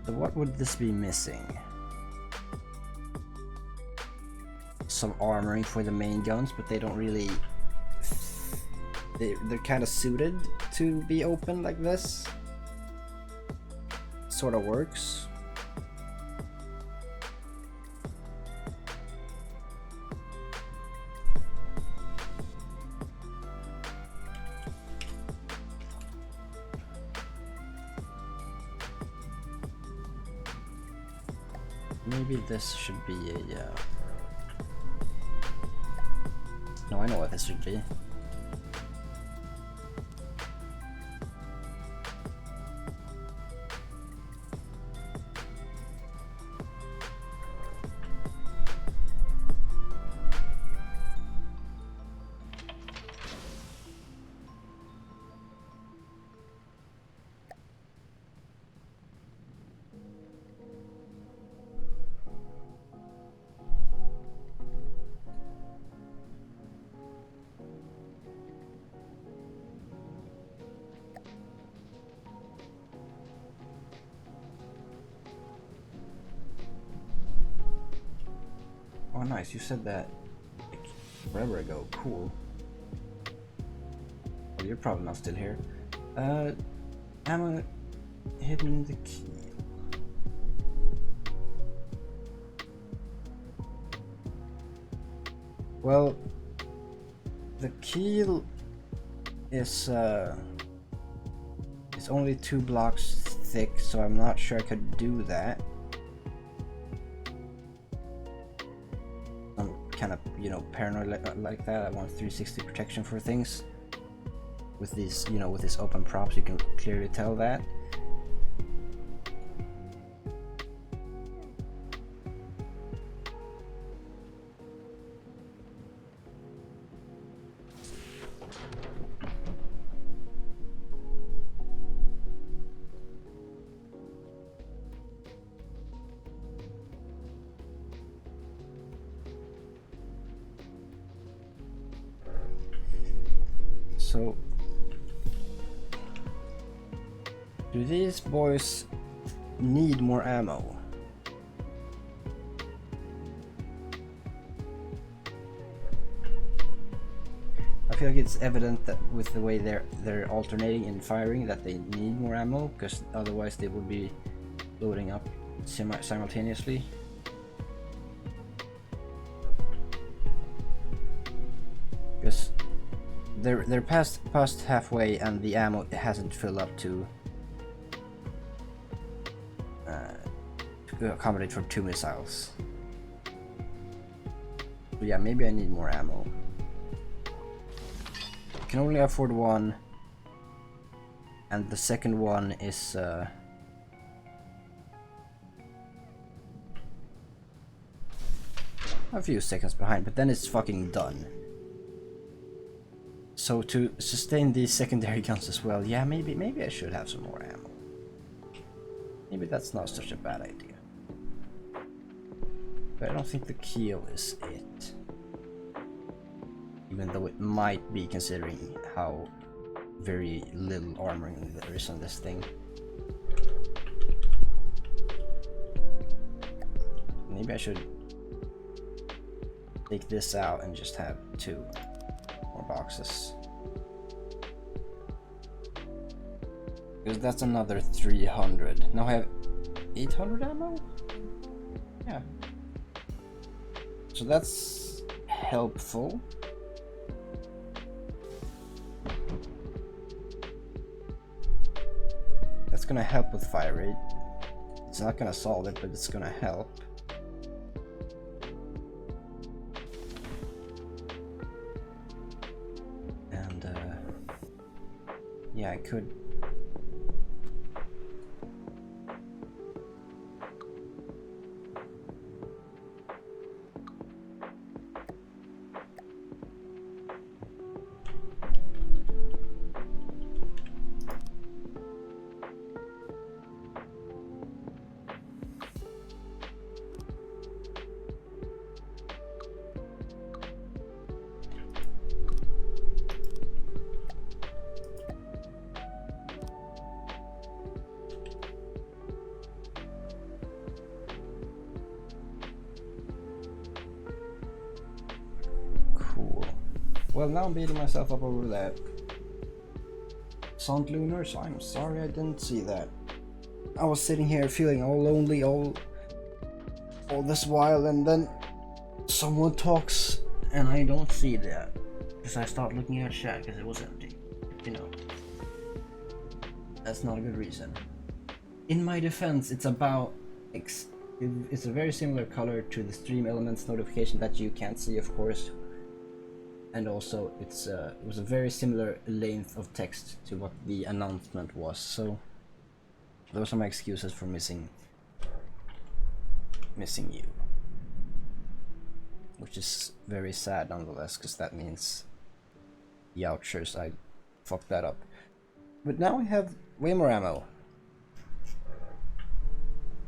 So what would this be missing? Some armoring for the main guns, but they don't really... They're kind of suited to be open like this. Sort of works. Maybe this should be a... No, I know what this should be. Oh nice, you said that like forever ago. Cool. Well, you're probably not still here. Ammo hidden in the keel. Well, the keel is it's only 2 blocks thick, so I'm not sure I could do that. Kind of, you know, paranoid like that. I want 360 protection for things. With these, you know, with this open props, you can clearly tell that. So, do these boys need more ammo? I feel like it's evident that with the way they're alternating and firing that they need more ammo, because otherwise they would be loading up simultaneously. Because they're past halfway and the ammo hasn't filled up to accommodate for 2 missiles. So yeah, maybe I need more ammo. I can only afford 1, and the second one is a few seconds behind, but then it's fucking done. So to sustain these secondary guns as well, yeah, maybe I should have some more ammo. Maybe that's not such a bad idea. But I don't think the keel is it. Even though it might be, considering how very little armoring there is on this thing. Maybe I should take this out and just have 2 more boxes. Because that's another 300. Now I have 800 ammo? Yeah. So that's helpful. That's gonna help with fire rate. It's not gonna solve it, but it's gonna help. And yeah, I could. Well, now I'm beating myself up over that. Sunt Lunars, I'm sorry I didn't see that. I was sitting here feeling all lonely all this while, and then someone talks and I don't see that. Because I start looking at chat because it was empty. You know. That's not a good reason. In my defense, it's about... It's a very similar color to the stream elements notification that you can't see, of course. And also, it was a very similar length of text to what the announcement was. So, those are my excuses for missing you. Which is very sad nonetheless, because that means... Youchers, I fucked that up. But now I have way more ammo.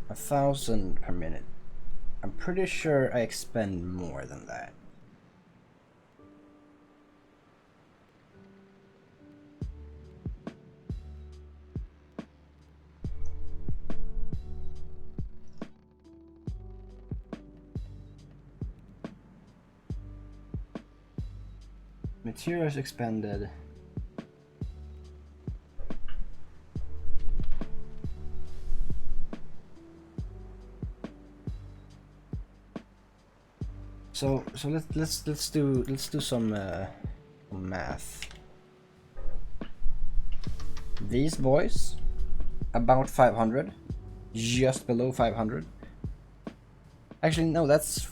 1,000 per minute. I'm pretty sure I expend more than that. Materials expended. So let's do some math. These boys about 500, just below 500. Actually, no, that's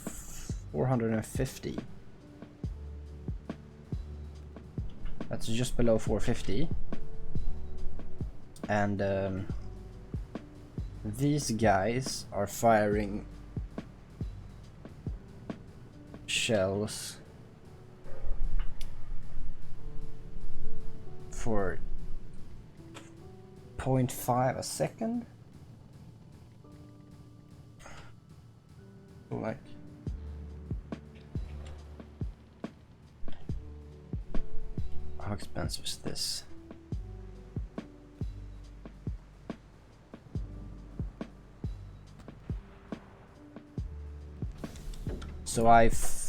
450. That's just below 450. And these guys are firing shells for 0.5 a second. Like, how expensive is this? So I've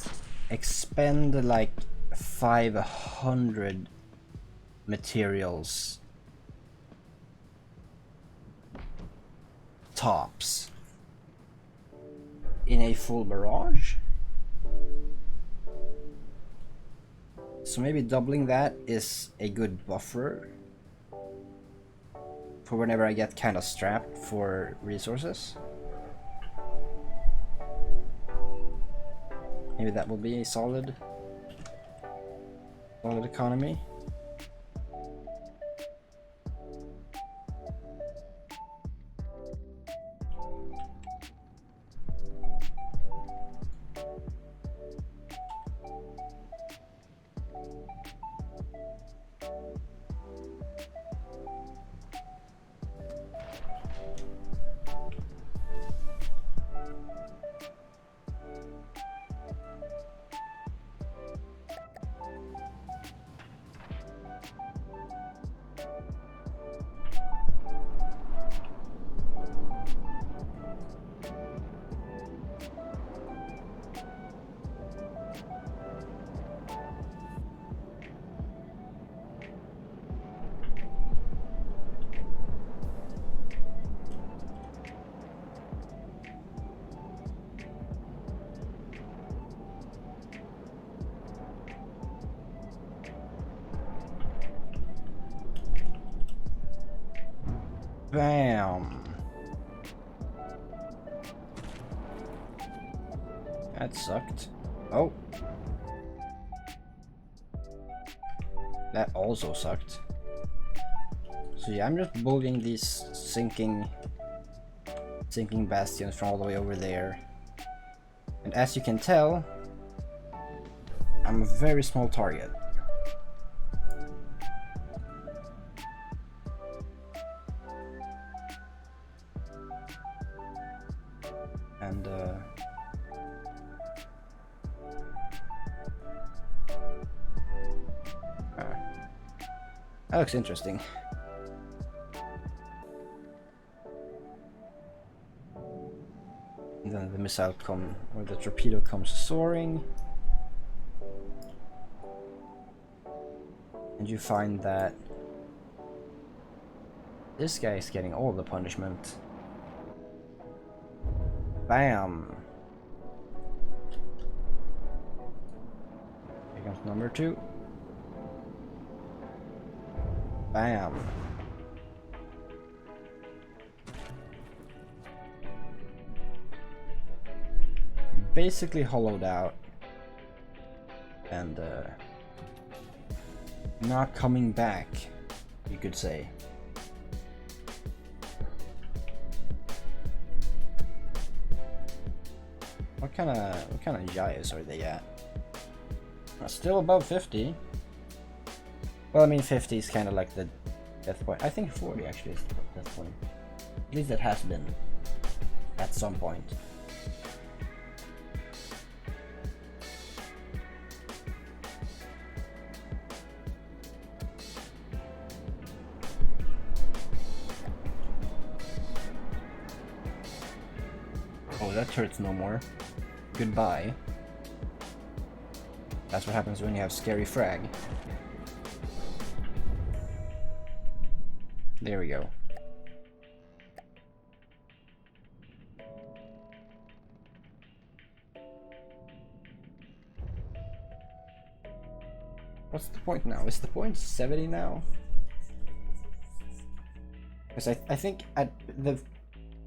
expend like 500 materials tops in a full barrage. So maybe doubling that is a good buffer for whenever I get kind of strapped for resources. Maybe that will be a solid economy. Bam. That sucked. Oh. That also sucked. So yeah, I'm just bullying these sinking bastions from all the way over there. And as you can tell, I'm a very small target. And that looks interesting. And then the missile or the torpedo comes soaring. and you find that this guy is getting all the punishment. Bam! Here comes number 2. Bam! Basically hollowed out and not coming back, you could say. What kind of Jayas are they at? Still above 50. Well, I mean 50 is kind of like the death point. I think 40 actually is the death point. At least it has been at some point. Oh, that hurts no more. Goodbye. That's what happens when you have scary frag. There we go. What's the point now? Is the point 70 now? Because I think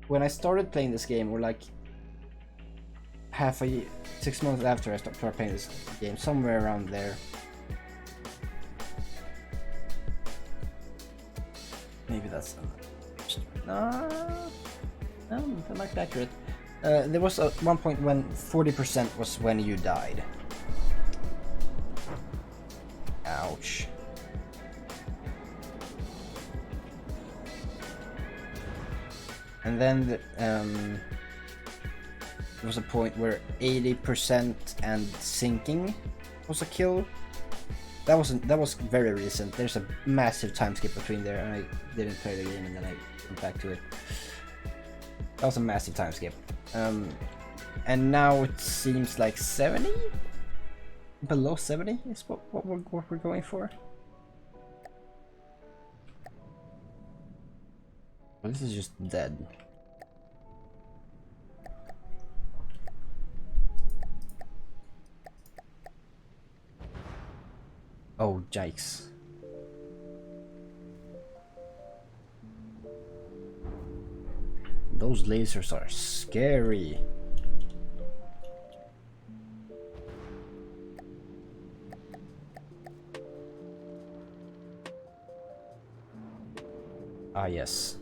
when I started playing this game, we're like half a year, 6 months after I started playing this game, somewhere around there. Maybe that's no, that might be accurate. There was one point when 40% was when you died. Ouch. And then there was a point where 80% and sinking was a kill. That was very recent. There's a massive time skip between there, and I didn't play the game, and then I went back to it. That was a massive time skip. And now it seems like 70? Below 70 is what we're going for. Well, this is just dead. Oh, yikes. Those lasers are scary. Ah, yes.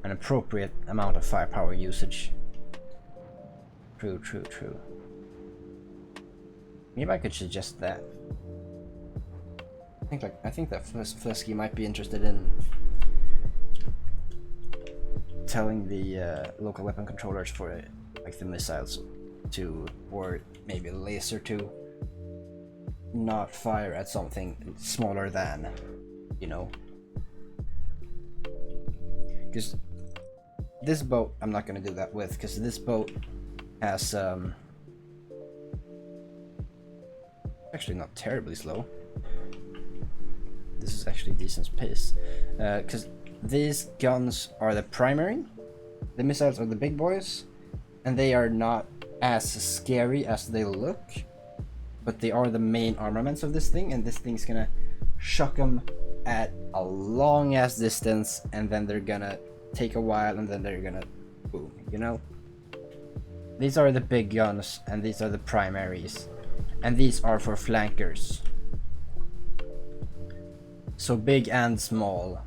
An appropriate amount of firepower usage. True, true, true. Maybe I could suggest that. I think that Flesky might be interested in telling the local weapon controllers for like the missiles to, or maybe a laser to, not fire at something smaller than, you know. Because this boat, I'm not gonna do that with, because this boat has actually not terribly slow. This is actually decent pace, because these guns are the primary, the missiles are the big boys, and they are not as scary as they look, but they are the main armaments of this thing, and this thing's gonna shock them at a long ass distance, and then they're gonna take a while, and then they're gonna boom, you know? These are the big guns, and these are the primaries, and these are for flankers. So big and small.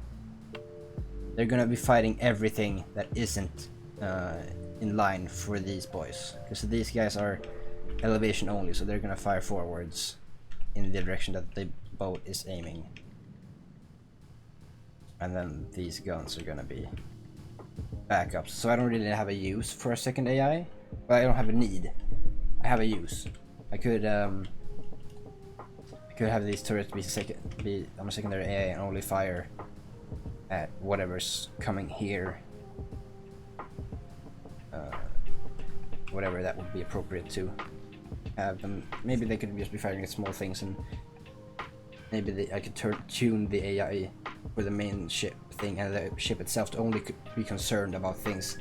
They're gonna be fighting everything that isn't in line for these boys. Because these guys are elevation only, so they're gonna fire forwards in the direction that the boat is aiming. And then these guns are gonna be backups. So I don't really have a use for a second AI. Well, I don't have a need. I have a use. I could have these turrets be on a secondary AA and only fire at whatever's coming here. Whatever that would be appropriate to have them. Maybe they could just be firing at small things and maybe I could tune the AI for the main ship thing, and the ship itself to only be concerned about things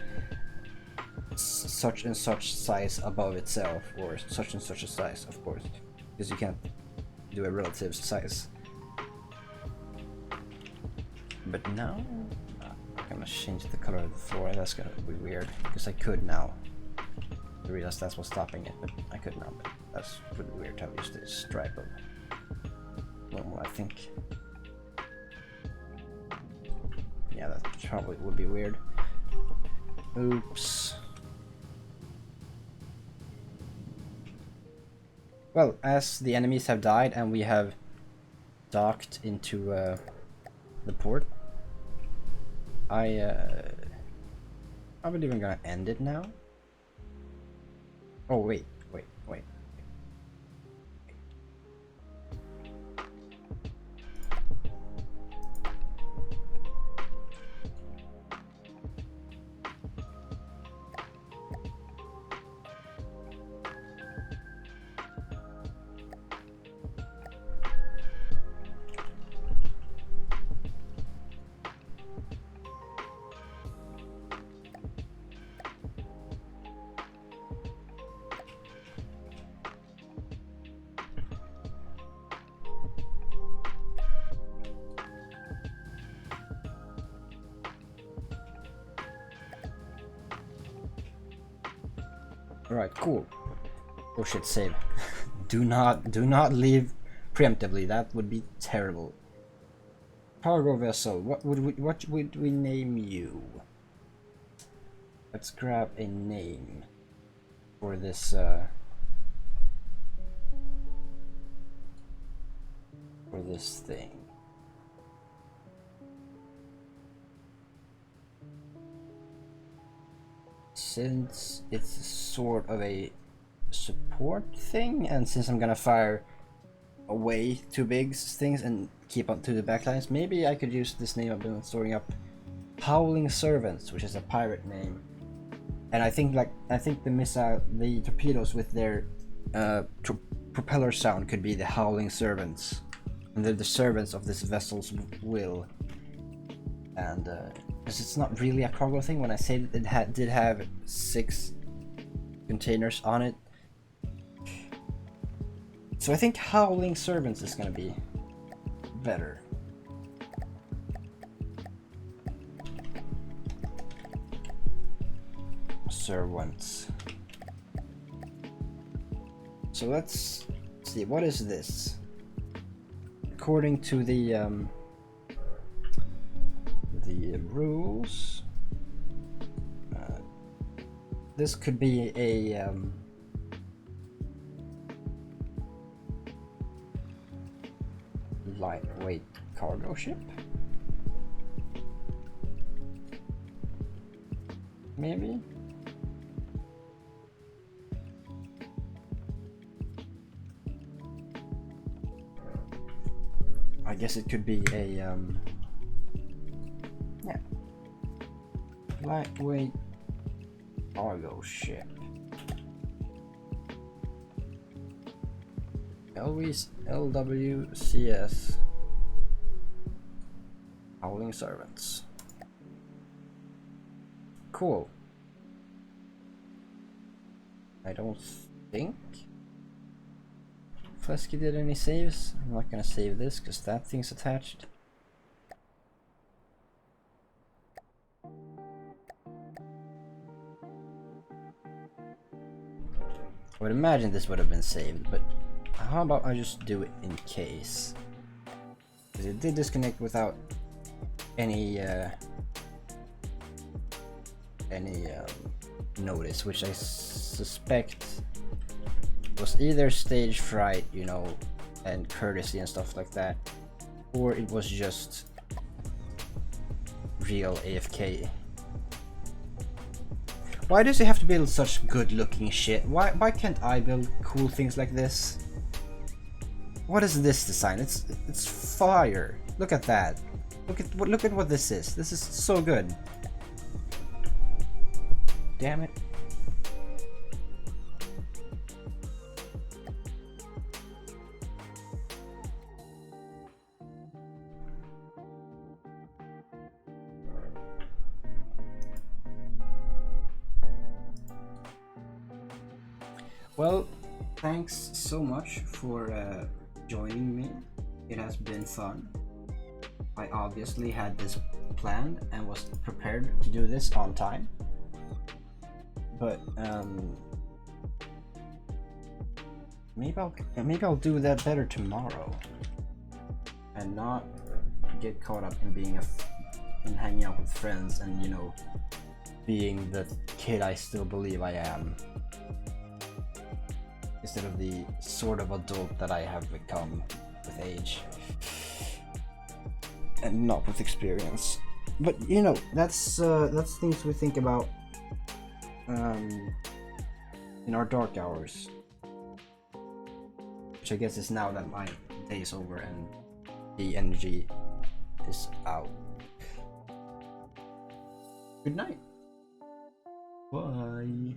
such and such size above itself, or such and such a size, of course, because you can't do a relative size. But now I'm gonna change the color of the floor. That's gonna be weird, because I could now. I realized that's what's stopping it, but I could now. But that's pretty weird to have used this stripe of normal, I think. Yeah, that probably would be weird. Oops. Well, as the enemies have died and we have docked into the port, I believe I'm gonna end it now. Oh wait. Alright, cool. Oh shit, save. do not leave preemptively. That would be terrible. Cargo vessel. What would we name you? Let's grab a name for this thing. Since it's sort of a support thing, and since I'm gonna fire away two big things and keep on to the backlines, maybe I could use this name I've been storing up, Howling Servants, which is a pirate name. And I think the torpedoes with their propeller sound could be the Howling Servants, and they're the servants of this vessel's will. And because it's not really a cargo thing. When I said it did have 6 containers on it, so I think Howling Servants is gonna be better. Servants. So let's see, what is this? According to the rules, this could be a lightweight cargo ship, maybe. I guess it could be a yeah, lightweight cargo ship. LWCS Howling Servants. Cool. I don't think Flesky did any saves. I'm not gonna save this because that thing's attached. I would imagine this would have been saved, but how about I just do it in case? Because it did disconnect without any notice, which I suspect was either stage fright, you know, and courtesy and stuff like that, or it was just real AFK. Why does it have to build such good looking shit? Why can't I build cool things like this? What is this design? It's fire. Look at that. Look at what this is. This is so good. Damn it. Well, thanks so much for joining me. It has been fun. I obviously had this planned and was prepared to do this on time. But maybe I'll do that better tomorrow, and not get caught up in being in hanging out with friends and, you know, being the kid I still believe I am, instead of the sort of adult that I have become with age and not with experience. But you know, that's things we think about in our dark hours, which I guess is now that my day is over and the energy is out. Good night. Bye.